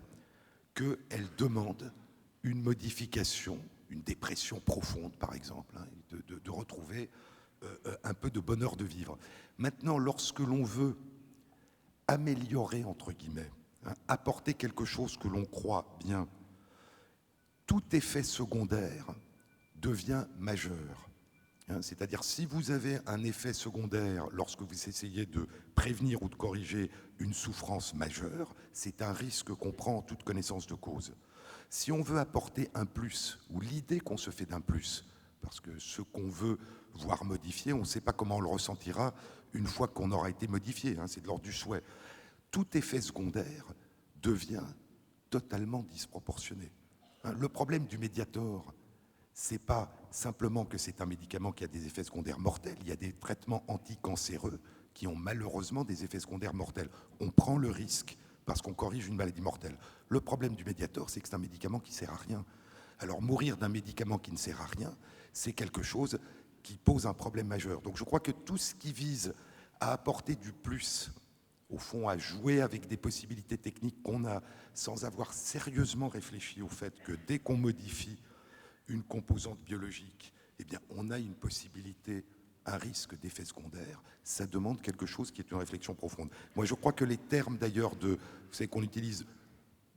qu'elles demandent une modification, une dépression profonde par exemple, hein, de retrouver un peu de bonheur de vivre. Maintenant, lorsque l'on veut améliorer, entre guillemets, hein, apporter quelque chose que l'on croit bien, tout effet secondaire devient majeur. C'est-à-dire, si vous avez un effet secondaire lorsque vous essayez de prévenir ou de corriger une souffrance majeure, c'est un risque qu'on prend en toute connaissance de cause. Si on veut apporter un plus, ou l'idée qu'on se fait d'un plus, parce que ce qu'on veut voir modifié, on ne sait pas comment on le ressentira une fois qu'on aura été modifié, hein, c'est de l'ordre du souhait. Tout effet secondaire devient totalement disproportionné. Hein, le problème du Mediator, c'est pas simplement que c'est un médicament qui a des effets secondaires mortels. Il y a des traitements anticancéreux qui ont malheureusement des effets secondaires mortels. On prend le risque parce qu'on corrige une maladie mortelle. Le problème du Mediator, c'est que c'est un médicament qui ne sert à rien. Alors mourir d'un médicament qui ne sert à rien, c'est quelque chose qui pose un problème majeur. Donc je crois que tout ce qui vise à apporter du plus, au fond à jouer avec des possibilités techniques qu'on a sans avoir sérieusement réfléchi au fait que dès qu'on modifie une composante biologique, eh bien, on a une possibilité, un risque d'effet secondaire. Ça demande quelque chose qui est une réflexion profonde. Moi, je crois que les termes, d'ailleurs, vous savez, qu'on utilise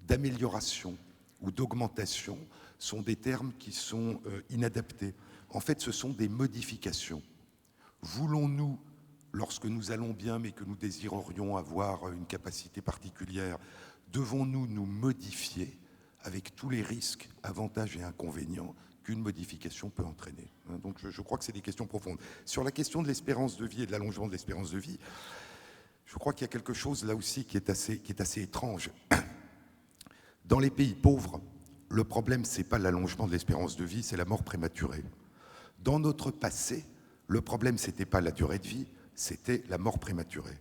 d'amélioration ou d'augmentation, sont des termes qui sont inadaptés. En fait, ce sont des modifications. Voulons-nous, lorsque nous allons bien mais que nous désirerions avoir une capacité particulière, devons-nous nous modifier avec tous les risques, avantages et inconvénients qu'une modification peut entraîner? Donc je crois que c'est des questions profondes. Sur la question de l'espérance de vie et de l'allongement de l'espérance de vie, je crois qu'il y a quelque chose là aussi qui est assez étrange. Dans les pays pauvres, le problème, ce n'est pas l'allongement de l'espérance de vie, c'est la mort prématurée. Dans notre passé, le problème, ce n'était pas la durée de vie, c'était la mort prématurée.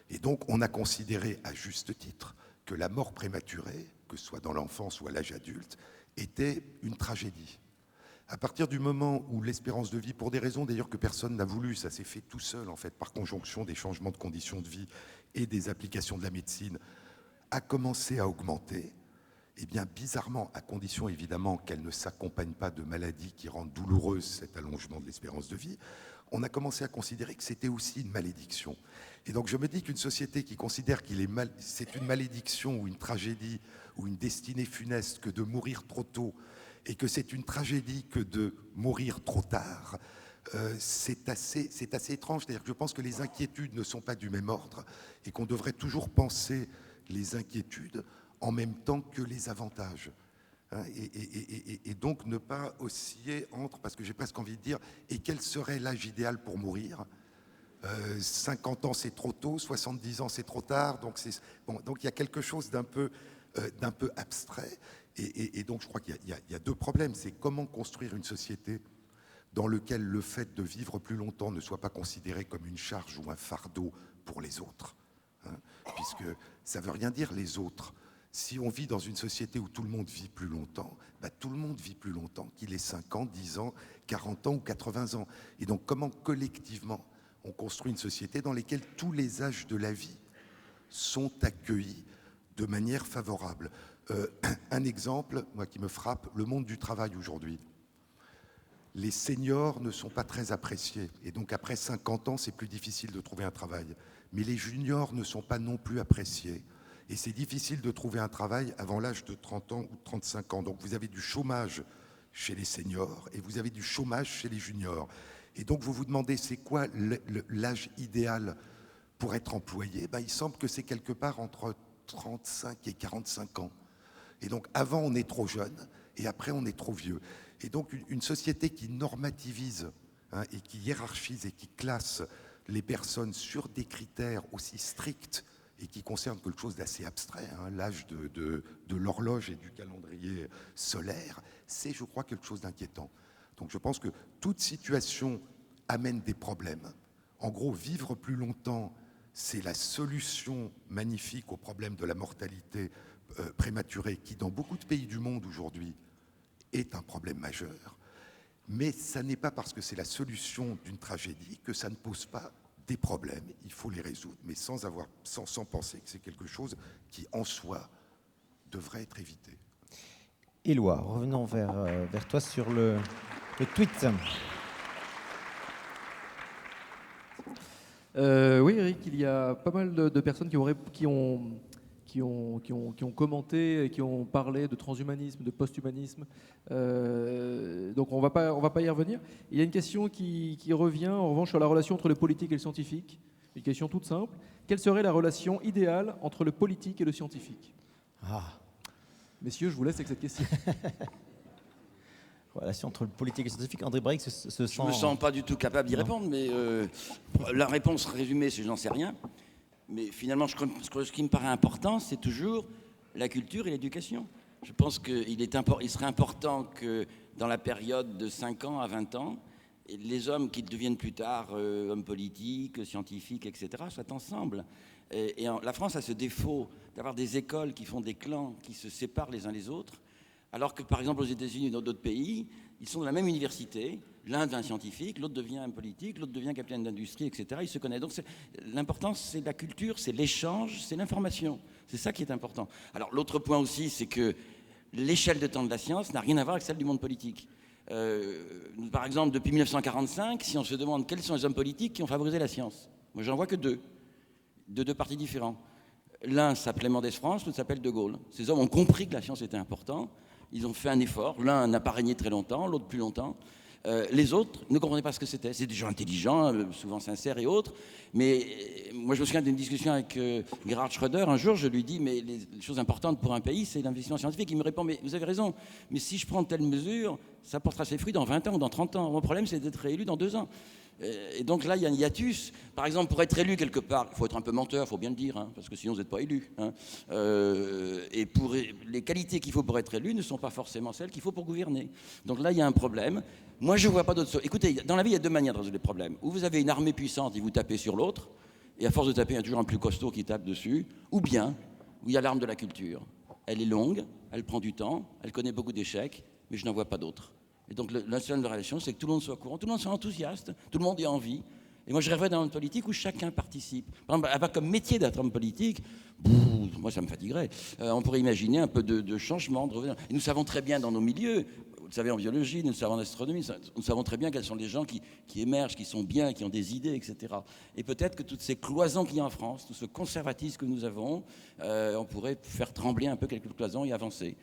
Et donc, on a considéré, à juste titre, que la mort prématurée, que ce soit dans l'enfance ou à l'âge adulte, était une tragédie. À partir du moment où l'espérance de vie, pour des raisons d'ailleurs que personne n'a voulu, ça s'est fait tout seul, en fait, par conjonction des changements de conditions de vie et des applications de la médecine, a commencé à augmenter, eh bien, bizarrement, à condition évidemment qu'elle ne s'accompagne pas de maladies qui rendent douloureuse cet allongement de l'espérance de vie, on a commencé à considérer que c'était aussi une malédiction. Et donc je me dis qu'une société qui considère c'est une malédiction ou une tragédie ou une destinée funeste que de mourir trop tôt, et que c'est une tragédie que de mourir trop tard, c'est assez étrange. C'est-à-dire que je pense que les inquiétudes ne sont pas du même ordre et qu'on devrait toujours penser les inquiétudes en même temps que les avantages. Et donc ne pas osciller entre, parce que j'ai presque envie de dire, et quel serait l'âge idéal pour mourir ? 50 ans c'est trop tôt, 70 ans c'est trop tard, donc il y a quelque chose d'un peu abstrait. Et donc je crois qu'il y a deux problèmes. C'est comment construire une société dans laquelle le fait de vivre plus longtemps ne soit pas considéré comme une charge ou un fardeau pour les autres. Puisque ça ne veut rien dire les autres. Si on vit dans une société où tout le monde vit plus longtemps, tout le monde vit plus longtemps, qu'il ait 5 ans, 10 ans, 40 ans ou 80 ans. Et donc comment collectivement on construit une société dans laquelle tous les âges de la vie sont accueillis de manière favorable. Un exemple, moi, qui me frappe, le monde du travail aujourd'hui. Les seniors ne sont pas très appréciés. Et donc, après 50 ans, c'est plus difficile de trouver un travail. Mais les juniors ne sont pas non plus appréciés. Et c'est difficile de trouver un travail avant l'âge de 30 ans ou de 35 ans. Donc, vous avez du chômage chez les seniors et vous avez du chômage chez les juniors. Et donc, vous vous demandez, c'est quoi l'âge idéal pour être employé ? Il semble que c'est quelque part entre 35 et 45 ans. Et donc, avant, on est trop jeune, et après, on est trop vieux. Et donc, une société qui normativise et qui hiérarchise et qui classe les personnes sur des critères aussi stricts et qui concernent quelque chose d'assez abstrait, l'âge de l'horloge et du calendrier solaire, c'est, je crois, quelque chose d'inquiétant. Donc, je pense que toute situation amène des problèmes. En gros, vivre plus longtemps, c'est la solution magnifique au problème de la mortalité prématurée qui, dans beaucoup de pays du monde aujourd'hui, est un problème majeur. Mais ça n'est pas parce que c'est la solution d'une tragédie que ça ne pose pas des problèmes. Il faut les résoudre, mais sans penser que c'est quelque chose qui, en soi, devrait être évité. Éloi, revenons vers toi sur le tweet. Oui, Eric, il y a pas mal de personnes qui ont commenté et qui ont parlé de transhumanisme, de posthumanisme. Donc on va pas y revenir. Il y a une question qui revient en revanche sur la relation entre le politique et le scientifique. Une question toute simple. Quelle serait la relation idéale entre le politique et le scientifique ? Messieurs, je vous laisse avec cette question. Relation entre le politique et le scientifique. André Breuil se sent... Je ne me sens pas du tout capable d'y répondre, mais la réponse résumée, c'est que j'en sais rien. Mais finalement, ce qui me paraît important, c'est toujours la culture et l'éducation. Je pense qu'il serait important que dans la période de 5 ans à 20 ans, les hommes qui deviennent plus tard hommes politiques, scientifiques, etc., soient ensemble. Et la France a ce défaut d'avoir des écoles qui font des clans, qui se séparent les uns les autres, alors que, par exemple, aux États-Unis et dans d'autres pays, ils sont dans la même université. L'un devient scientifique, l'autre devient un politique, l'autre devient capitaine d'industrie, etc. Ils se connaissent. Donc l'important, c'est la culture, c'est l'échange, c'est l'information. C'est ça qui est important. Alors l'autre point aussi, c'est que l'échelle de temps de la science n'a rien à voir avec celle du monde politique. Par exemple, depuis 1945, si on se demande quels sont les hommes politiques qui ont favorisé la science, moi j'en vois que deux, de deux partis différents. L'un s'appelait Mendès France, l'autre s'appelle De Gaulle. Ces hommes ont compris que la science était importante. Ils ont fait un effort. L'un n'a pas régné très longtemps, l'autre plus longtemps. Les autres ne comprenaient pas ce que c'était. C'est des gens intelligents, souvent sincères et autres. Mais moi, je me souviens d'une discussion avec Gerhard Schröder. Un jour, je lui dis, mais les choses importantes pour un pays, c'est l'investissement scientifique. Il me répond, mais vous avez raison, mais si je prends telle mesure, ça portera ses fruits dans 20 ans ou dans 30 ans. Mon problème, c'est d'être réélu dans 2 ans. Et donc là, il y a un hiatus. Par exemple, pour être élu quelque part, il faut être un peu menteur, il faut bien le dire, hein, parce que sinon vous n'êtes pas élu. Hein. Et les qualités qu'il faut pour être élu ne sont pas forcément celles qu'il faut pour gouverner. Donc là, il y a un problème. Moi, je ne vois pas d'autre chose. Écoutez, dans la vie, il y a 2 manières de résoudre les problèmes. Ou vous avez une armée puissante et vous tapez sur l'autre, et à force de taper, il y a toujours un plus costaud qui tape dessus. Ou bien, où il y a l'arme de la culture. Elle est longue, elle prend du temps, elle connaît beaucoup d'échecs, mais je n'en vois pas d'autres. Et donc, la seule relation, c'est que tout le monde soit au courant, tout le monde soit enthousiaste, tout le monde ait envie. Et moi, je rêverais d'un homme politique où chacun participe. Par exemple, avoir comme métier d'être homme politique, moi, ça me fatiguerait. On pourrait imaginer un peu de changement. Et nous savons très bien dans nos milieux, vous le savez en biologie, nous le savons en astronomie, nous savons très bien quels sont les gens qui émergent, qui sont bien, qui ont des idées, etc. Et peut-être que toutes ces cloisons qu'il y a en France, tout ce conservatisme que nous avons, on pourrait faire trembler un peu quelques cloisons et avancer.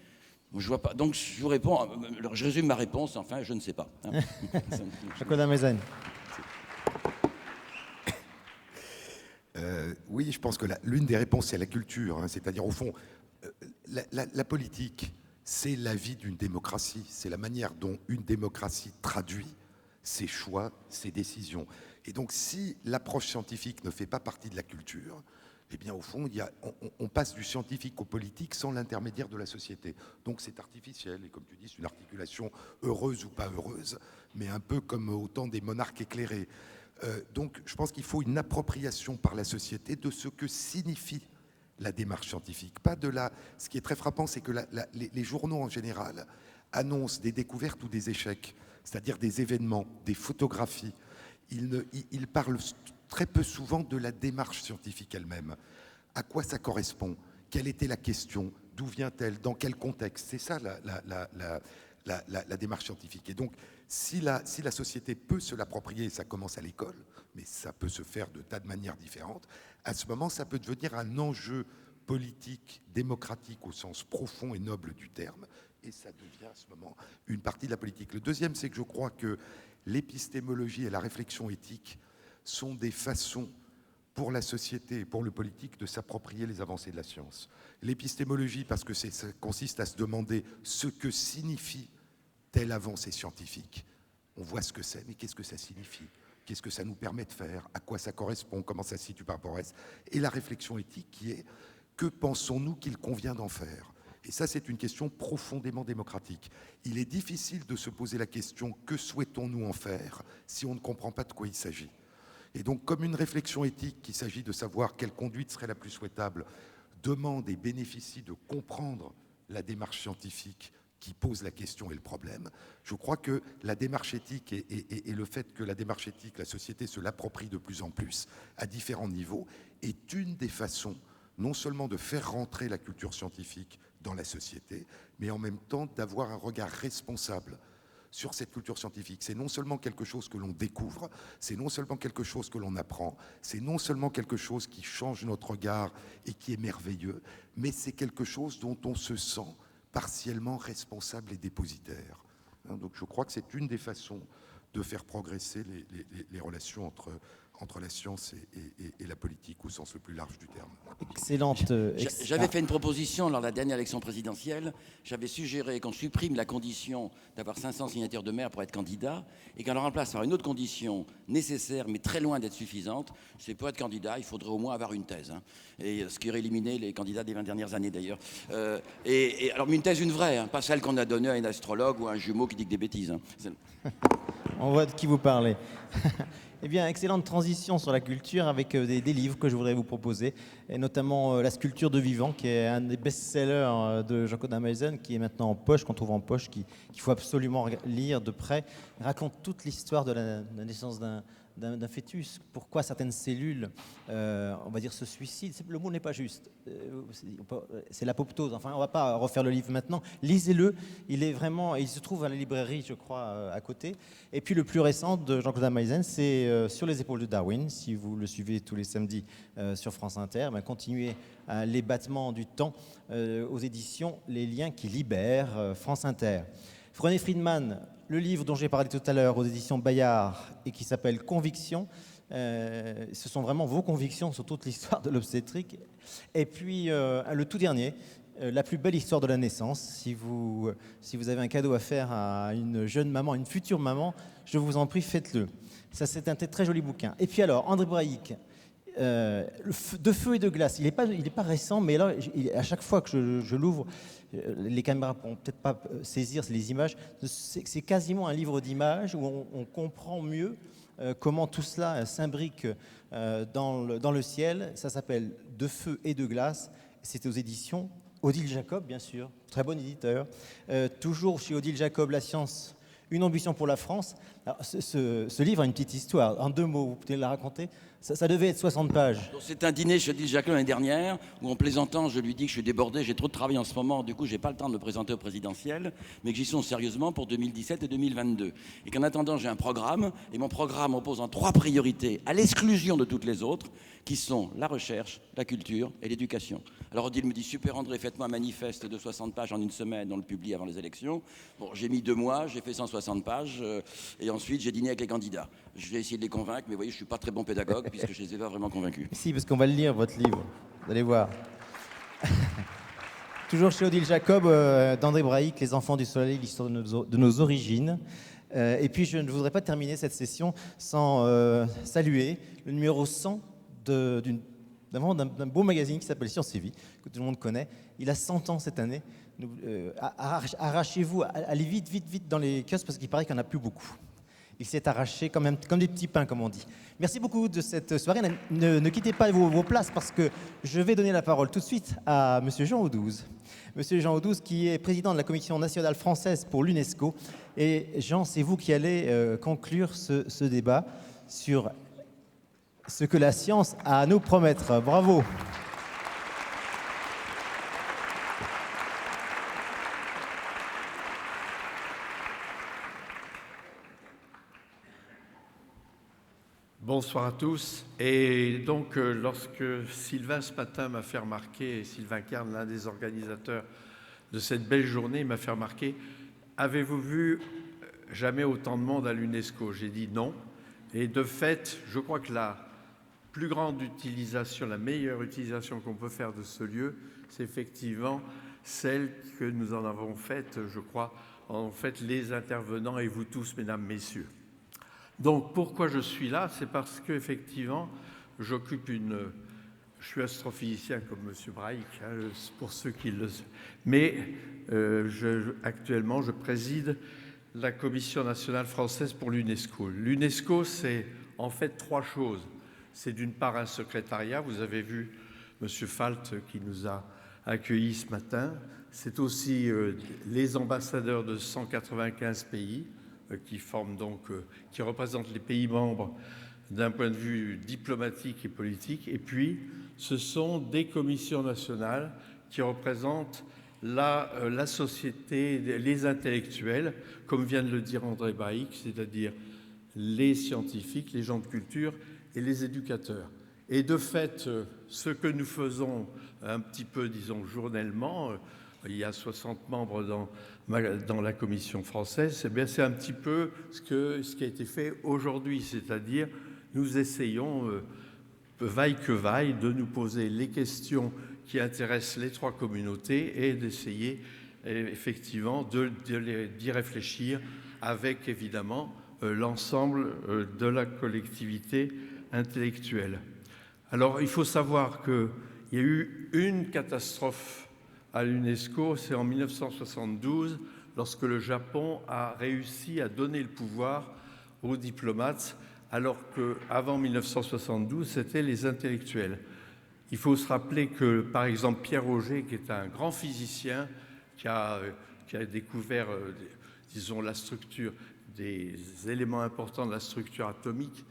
Je vois pas. Donc je vous réponds, je résume ma réponse, enfin je ne sais pas. Hein. Jacob Mazen. Oui, je pense que l'une des réponses, c'est la culture. Hein, c'est-à-dire, au fond, la politique, c'est la vie d'une démocratie. C'est la manière dont une démocratie traduit ses choix, ses décisions. Et donc, si l'approche scientifique ne fait pas partie de la culture, eh bien, au fond, on passe du scientifique au politique sans l'intermédiaire de la société. Donc, c'est artificiel. Et comme tu dis, c'est une articulation heureuse ou pas heureuse, mais un peu comme au temps des monarques éclairés. Donc, je pense qu'il faut une appropriation par la société de ce que signifie la démarche scientifique. Pas de la... Ce qui est très frappant, c'est que les journaux, en général, annoncent des découvertes ou des échecs, c'est-à-dire des événements, des photographies. Ils parlent très peu souvent de la démarche scientifique elle-même. À quoi ça correspond? Quelle était la question? D'où vient-elle? Dans quel contexte? C'est ça la démarche scientifique. Et donc, si la société peut se l'approprier, ça commence à l'école, mais ça peut se faire de tas de manières différentes, à ce moment, ça peut devenir un enjeu politique, démocratique au sens profond et noble du terme, et ça devient à ce moment une partie de la politique. Le deuxième, c'est que je crois que l'épistémologie et la réflexion éthique sont des façons pour la société et pour le politique de s'approprier les avancées de la science. L'épistémologie, parce que ça consiste à se demander ce que signifie telle avancée scientifique. On voit ce que c'est, mais qu'est-ce que ça signifie? Qu'est-ce que ça nous permet de faire? À quoi ça correspond? Comment ça se situe par rapport à ça? Et la réflexion éthique qui est, que pensons-nous qu'il convient d'en faire? Et ça, c'est une question profondément démocratique. Il est difficile de se poser la question « que souhaitons-nous en faire ?» si on ne comprend pas de quoi il s'agit. Et donc, comme une réflexion éthique, qu'il s'agit de savoir quelle conduite serait la plus souhaitable, demande et bénéficie de comprendre la démarche scientifique qui pose la question et le problème, je crois que la démarche éthique et le fait que la démarche éthique, la société se l'approprie de plus en plus à différents niveaux, est une des façons non seulement de faire rentrer la culture scientifique dans la société, mais en même temps d'avoir un regard responsable sur cette culture scientifique. C'est non seulement quelque chose que l'on découvre, c'est non seulement quelque chose que l'on apprend, c'est non seulement quelque chose qui change notre regard et qui est merveilleux, mais c'est quelque chose dont on se sent partiellement responsable et dépositaire. Donc je crois que c'est une des façons de faire progresser les relations entre la science et la politique au sens le plus large du terme. Excellente. J'avais fait une proposition lors de la dernière élection présidentielle. J'avais suggéré qu'on supprime la condition d'avoir 500 signatures de maire pour être candidat et qu'on le remplace par une autre condition nécessaire mais très loin d'être suffisante. C'est pour être candidat, il faudrait au moins avoir une thèse. Hein. Et ce qui aurait éliminé les candidats des 20 dernières années d'ailleurs. Alors, mais une thèse, une vraie, hein, pas celle qu'on a donnée à un astrologue ou à un jumeau qui dit que des bêtises. Hein. On voit de qui vous parlez. Eh bien, excellente transition sur la culture avec des livres que je voudrais vous proposer, et notamment La sculpture de vivant, qui est un des best-sellers de Jacob Mazen, qui est maintenant en poche, qu'on trouve en poche, qu'il faut absolument lire de près. Il raconte toute l'histoire de la naissance d'un fœtus, pourquoi certaines cellules, on va dire, se suicident. Le mot n'est pas juste, c'est l'apoptose. Enfin, on ne va pas refaire le livre maintenant. Lisez-le, il se trouve à la librairie, je crois, à côté. Et puis le plus récent de Jean-Claude Mazen, c'est Sur les épaules de Darwin. Si vous le suivez tous les samedis sur France Inter, continuez les battements du temps aux éditions Les Liens qui libèrent, France Inter. René Friedman le livre dont j'ai parlé tout à l'heure aux éditions Bayard et qui s'appelle Conviction. Ce sont vraiment vos convictions sur toute l'histoire de l'obstétrique. Et puis le tout dernier, la plus belle histoire de la naissance. Si vous avez un cadeau à faire à une jeune maman, une future maman, je vous en prie, faites-le. Ça, c'est un très joli bouquin. Et puis alors, André Braic, De feu et de glace. Il n'est pas récent, mais là, à chaque fois que je l'ouvre, les caméras ne pourront peut-être pas saisir les images. C'est quasiment un livre d'images où on comprend mieux comment tout cela s'imbrique dans le ciel. Ça s'appelle De feu et de glace. C'est aux éditions Odile Jacob, bien sûr, très bon éditeur. Toujours chez Odile Jacob, La science, une ambition pour la France. Alors, ce livre a une petite histoire. En 2 mots, vous pouvez la raconter? Ça devait être 60 pages. C'est un dîner chez Odile Jacob l'année dernière, où en plaisantant, je lui dis que je suis débordé, j'ai trop de travail en ce moment, du coup, j'ai pas le temps de me présenter au présidentiel, mais que j'y suis sérieusement pour 2017 et 2022. Et qu'en attendant, j'ai un programme, et mon programme repose en 3 priorités, à l'exclusion de toutes les autres, qui sont la recherche, la culture et l'éducation. Alors Odile me dit, super André, faites-moi un manifeste de 60 pages en 1 semaine, on le publie avant les élections. Bon, j'ai mis 2 mois, j'ai fait 160 pages, et ensuite j'ai dîné avec les candidats. J'ai essayé de les convaincre, mais vous voyez, je suis pas très bon pédagogue, puisque je les ai pas vraiment convaincus. Si, parce qu'on va le lire, votre livre. Vous allez voir. Toujours chez Odile Jacob, d'André Braic, Les enfants du soleil, l'histoire de nos origines. Et puis, je ne voudrais pas terminer cette session sans saluer le numéro 100 d'un beau magazine qui s'appelle Science et Vie, que tout le monde connaît. Il a 100 ans cette année. Arrachez-vous, allez vite dans les kiosques, parce qu'il paraît qu'il n'y en a plus beaucoup. Il s'est arraché comme des petits pains, comme on dit. Merci beaucoup de cette soirée. Ne quittez pas vos places, parce que je vais donner la parole tout de suite à M. Jean Audouze. M. Jean Audouze, qui est président de la Commission nationale française pour l'UNESCO. Et Jean, c'est vous qui allez conclure ce débat sur ce que la science a à nous promettre. Bravo. Bonsoir à tous. Et donc, lorsque Sylvain, ce matin, m'a fait remarquer, Sylvain Carne, l'un des organisateurs de cette belle journée, m'a fait remarquer, avez-vous vu jamais autant de monde à l'UNESCO? J'ai dit non. Et de fait, je crois que la plus grande utilisation, la meilleure utilisation qu'on peut faire de ce lieu, c'est effectivement celle que nous en avons faite, je crois, en fait, les intervenants et vous tous, mesdames, messieurs. Donc, pourquoi je suis là? C'est parce qu'effectivement, je suis astrophysicien comme M. Braic, hein, pour ceux qui le savent. Mais actuellement, je préside la Commission nationale française pour l'UNESCO. L'UNESCO, c'est en fait 3 choses. C'est d'une part un secrétariat, vous avez vu M. Falt qui nous a accueillis ce matin. C'est aussi les ambassadeurs de 195 pays, qui représentent les pays membres d'un point de vue diplomatique et politique. Et puis, ce sont des commissions nationales qui représentent la société, les intellectuels, comme vient de le dire André Braic, c'est-à-dire les scientifiques, les gens de culture et les éducateurs. Et de fait, ce que nous faisons un petit peu, disons, journellement, il y a 60 membres dans la commission française, c'est un petit peu ce qui a été fait aujourd'hui, c'est-à-dire nous essayons, vaille que vaille, de nous poser les questions qui intéressent les 3 communautés et d'essayer effectivement d'y réfléchir avec évidemment l'ensemble de la collectivité intellectuelle. Alors il faut savoir qu'il y a eu une catastrophe à l'UNESCO, c'est en 1972, lorsque le Japon a réussi à donner le pouvoir aux diplomates, alors qu'avant 1972, c'était les intellectuels. Il faut se rappeler que, par exemple, Pierre Auger, qui est un grand physicien, qui a découvert, disons, la structure, des éléments importants de la structure atomique,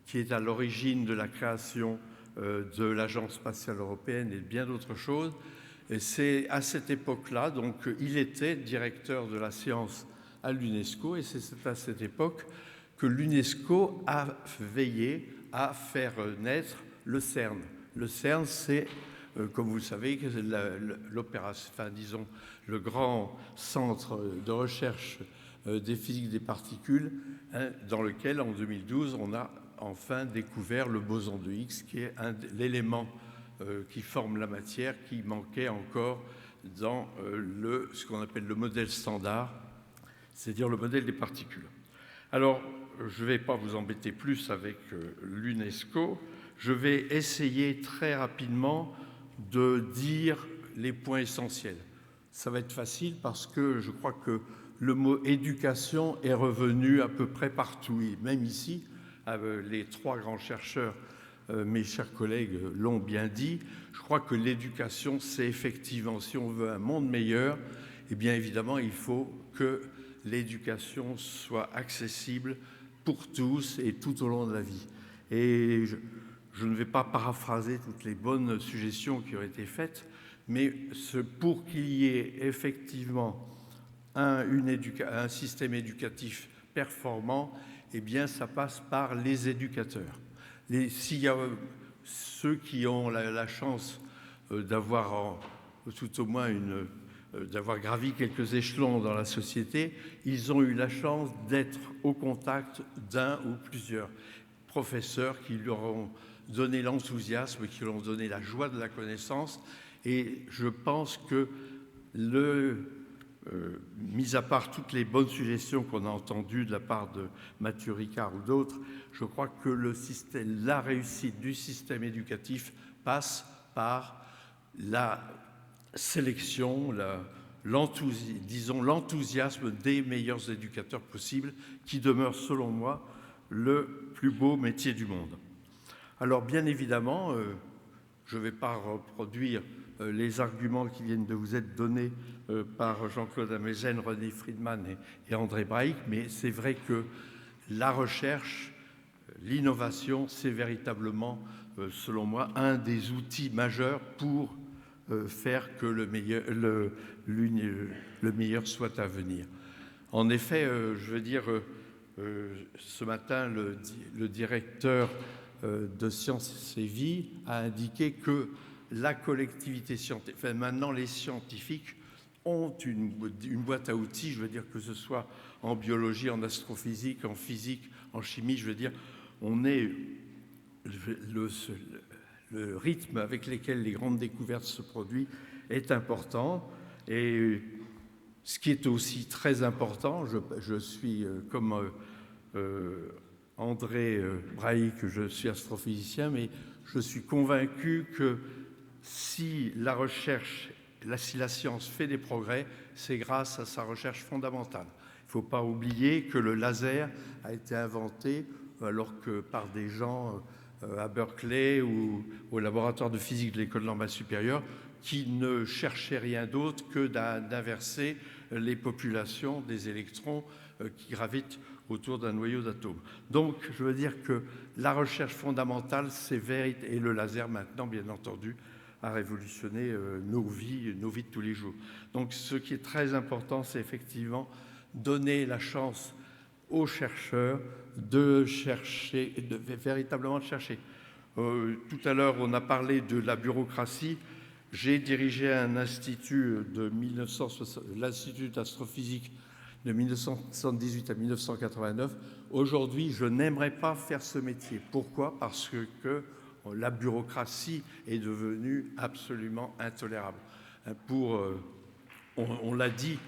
qui est à l'origine de la création de l'Agence spatiale européenne et de bien d'autres choses. Et c'est à cette époque-là, donc il était directeur de la science à l'UNESCO, et c'est à cette époque que l'UNESCO a veillé à faire naître le CERN. Le CERN, c'est, comme vous le savez, l'opération, enfin disons, le grand centre de recherche des physiques des particules, hein, dans lequel, en 2012, on a enfin découvert le boson de Higgs, qui est l'élément qui forme la matière, qui manquait encore dans ce qu'on appelle le modèle standard, c'est-à-dire le modèle des particules. Alors, je ne vais pas vous embêter plus avec l'UNESCO, je vais essayer très rapidement de dire les points essentiels. Ça va être facile parce que je crois que le mot éducation est revenu à peu près partout, et même ici, les trois grands chercheurs, mes chers collègues, l'ont bien dit. Je crois que l'éducation, c'est effectivement, si on veut un monde meilleur, eh bien évidemment, il faut que l'éducation soit accessible pour tous et tout au long de la vie. Et je ne vais pas paraphraser toutes les bonnes suggestions qui ont été faites, mais pour qu'il y ait effectivement un système éducatif performant, eh bien, ça passe par les éducateurs. S'il y a ceux qui ont la chance d'avoir tout au moins d'avoir gravi quelques échelons dans la société, ils ont eu la chance d'être au contact d'un ou plusieurs professeurs qui leur ont donné l'enthousiasme, qui leur ont donné la joie de la connaissance. Et je pense que, mis à part toutes les bonnes suggestions qu'on a entendues de la part de Mathieu Ricard ou d'autres, je crois que la réussite du système éducatif passe par la sélection, l'enthousiasme des meilleurs éducateurs possibles, qui demeure, selon moi, le plus beau métier du monde. Alors, bien évidemment, je ne vais pas reproduire les arguments qui viennent de vous être donnés par Jean-Claude Amezen, René Friedman et André Braic, mais c'est vrai que la recherche, l'innovation, c'est véritablement, selon moi, un des outils majeurs pour faire que le meilleur soit à venir. En effet, je veux dire, ce matin, le directeur de Sciences et Vie a indiqué que la collectivité scientifique, enfin maintenant les scientifiques ont une boîte à outils, je veux dire que ce soit en biologie, en astrophysique, en physique, en chimie, je veux dire, on est le rythme avec lequel les grandes découvertes se produisent est important. Et ce qui est aussi très important, je suis comme André Braic, je suis astrophysicien, mais je suis convaincu que si la recherche, si la science fait des progrès, c'est grâce à sa recherche fondamentale. Il ne faut pas oublier que le laser a été inventé alors que par des gens à Berkeley ou au laboratoire de physique de l'école normale supérieure qui ne cherchaient rien d'autre que d'inverser les populations des électrons qui gravitent autour d'un noyau d'atomes. Donc, je veux dire que la recherche fondamentale, et le laser maintenant, bien entendu, a révolutionné nos vies de tous les jours. Donc, ce qui est très important, c'est effectivement donner la chance aux chercheurs de chercher, véritablement de chercher. Tout à l'heure, on a parlé de la bureaucratie. J'ai dirigé un institut l'Institut d'astrophysique de 1978 à 1989. Aujourd'hui, je n'aimerais pas faire ce métier. Pourquoi ? Parce que la bureaucratie est devenue absolument intolérable. On l'a dit,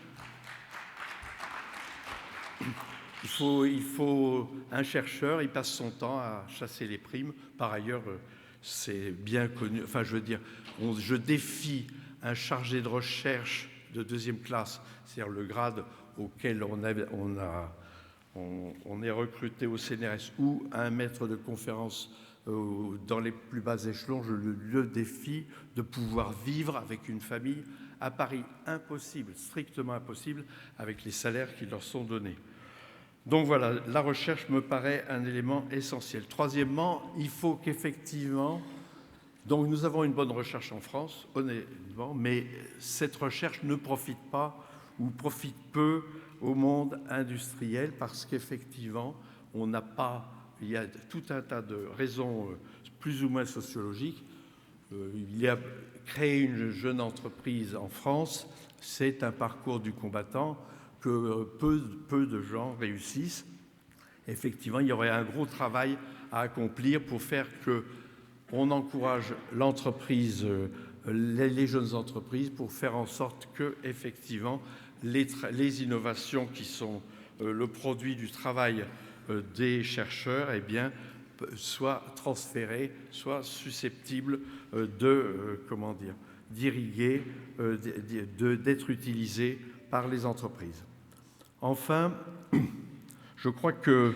il faut un chercheur, il passe son temps à chasser les primes. Par ailleurs, c'est bien connu. Enfin, je veux dire, je défie un chargé de recherche de deuxième classe, c'est-à-dire le grade auquel on est recruté au CNRS, ou un maître de conférence dans les plus bas échelons, je le défie de pouvoir vivre avec une famille à Paris. Impossible, strictement impossible, avec les salaires qui leur sont donnés. Donc voilà, la recherche me paraît un élément essentiel. Troisièmement, il faut qu'effectivement, donc nous avons une bonne recherche en France, honnêtement, mais cette recherche ne profite pas ou profite peu au monde industriel parce qu'effectivement, il y a tout un tas de raisons plus ou moins sociologiques. Il y a créé une jeune entreprise en France, c'est un parcours du combattant que peu de gens réussissent. Effectivement, il y aurait un gros travail à accomplir pour faire qu'on encourage l'entreprise, les jeunes entreprises, pour faire en sorte que, effectivement, les innovations qui sont le produit du travail des chercheurs, eh bien, soient transférées, soient susceptibles d'irriguer, d'être utilisées par les entreprises. Enfin, je crois que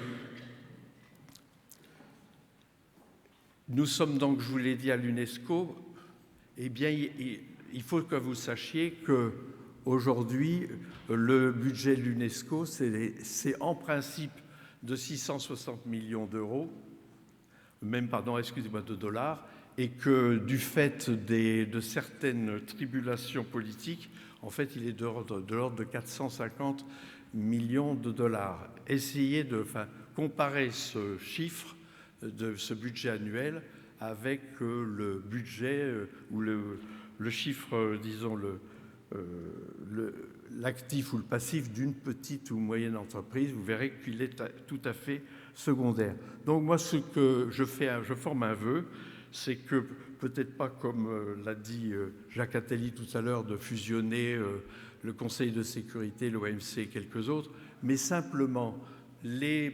nous sommes donc, je vous l'ai dit, à l'UNESCO. Eh bien, il faut que vous sachiez qu'aujourd'hui, le budget de l'UNESCO, c'est en principe de 660 millions d'euros, de dollars, et que du fait de certaines tribulations politiques, en fait, il est de l'ordre de 450 millions de dollars. Essayez de comparer ce chiffre de ce budget annuel avec le budget ou le chiffre, disons, l'actif ou le passif d'une petite ou moyenne entreprise. Vous verrez qu'il est tout à fait secondaire. Donc moi, ce que je forme un vœu, c'est que, peut-être pas comme l'a dit Jacques Attali tout à l'heure, de fusionner le Conseil de sécurité, l'OMC et quelques autres, mais simplement les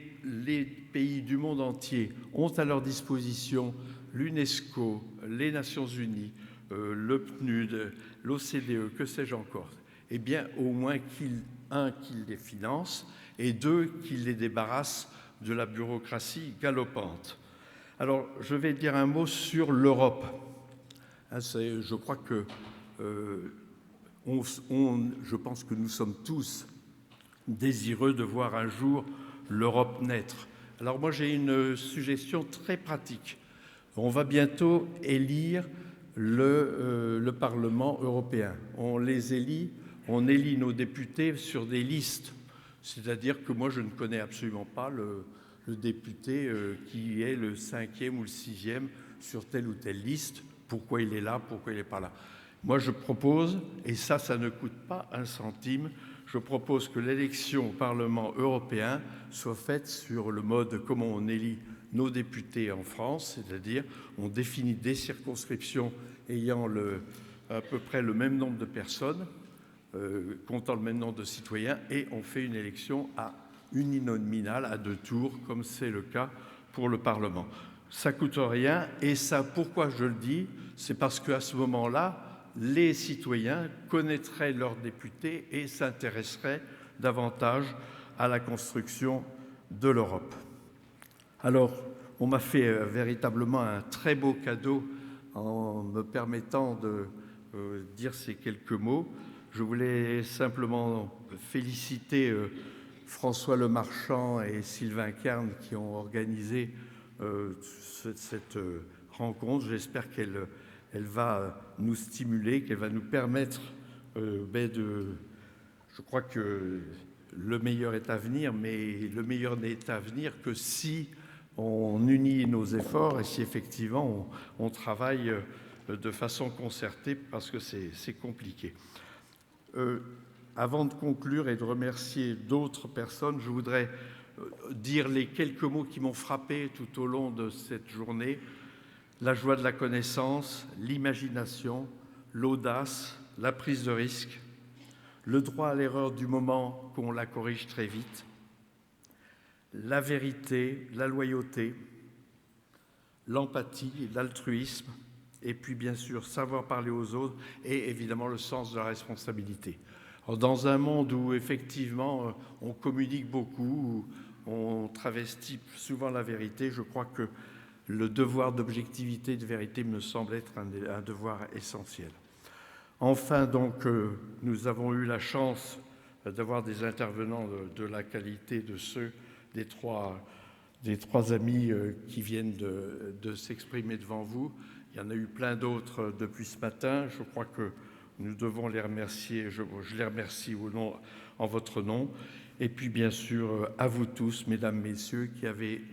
pays du monde entier ont à leur disposition l'UNESCO, les Nations Unies, le PNUD, l'OCDE, que sais-je encore. Eh bien, au moins qu'ils les financent et deux, qu'ils les débarrassent de la bureaucratie galopante. Alors, je vais dire un mot sur l'Europe. Je crois que je pense que nous sommes tous désireux de voir un jour l'Europe naître. Alors moi, j'ai une suggestion très pratique. On va bientôt élire le Parlement européen. On élit nos députés sur des listes. C'est-à-dire que moi, je ne connais absolument pas le député qui est le 5e ou le 6e sur telle ou telle liste. Pourquoi il est là, pourquoi il n'est pas là. Moi, je propose, et ça ne coûte pas un centime, je propose que l'élection au Parlement européen soit faite sur le mode comment on élit nos députés en France, c'est-à-dire on définit des circonscriptions ayant à peu près le même nombre de personnes, comptant le même nombre de citoyens, et on fait une élection uninominale à 2 tours, comme c'est le cas pour le Parlement. Ça coûte rien, et ça, pourquoi je le dis, c'est parce qu'à ce moment-là, les citoyens connaîtraient leurs députés et s'intéresseraient davantage à la construction de l'Europe. Alors, on m'a fait véritablement un très beau cadeau en me permettant de dire ces quelques mots. Je voulais simplement féliciter François Lemarchand et Sylvain Carne qui ont organisé cette rencontre. J'espère qu'elle va nous stimuler, qu'elle va nous permettre je crois que le meilleur est à venir, mais le meilleur n'est à venir que si on unit nos efforts et si effectivement on travaille de façon concertée, parce que c'est compliqué. Avant de conclure et de remercier d'autres personnes, je voudrais dire les quelques mots qui m'ont frappé tout au long de cette journée. La joie de la connaissance, l'imagination, l'audace, la prise de risque, le droit à l'erreur du moment qu'on la corrige très vite, la vérité, la loyauté, l'empathie, l'altruisme, et puis bien sûr savoir parler aux autres et évidemment le sens de la responsabilité. Alors, dans un monde où effectivement on communique beaucoup, où on travestit souvent la vérité, je crois que le devoir d'objectivité et de vérité me semble être un devoir essentiel. Enfin, donc, nous avons eu la chance d'avoir des intervenants de la qualité de ceux des trois amis qui viennent de s'exprimer devant vous. Il y en a eu plein d'autres depuis ce matin. Je crois que nous devons les remercier. Je les remercie en votre nom. Et puis, bien sûr, à vous tous, mesdames, messieurs, qui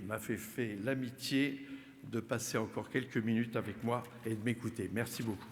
m'avez fait l'amitié de passer encore quelques minutes avec moi et de m'écouter. Merci beaucoup.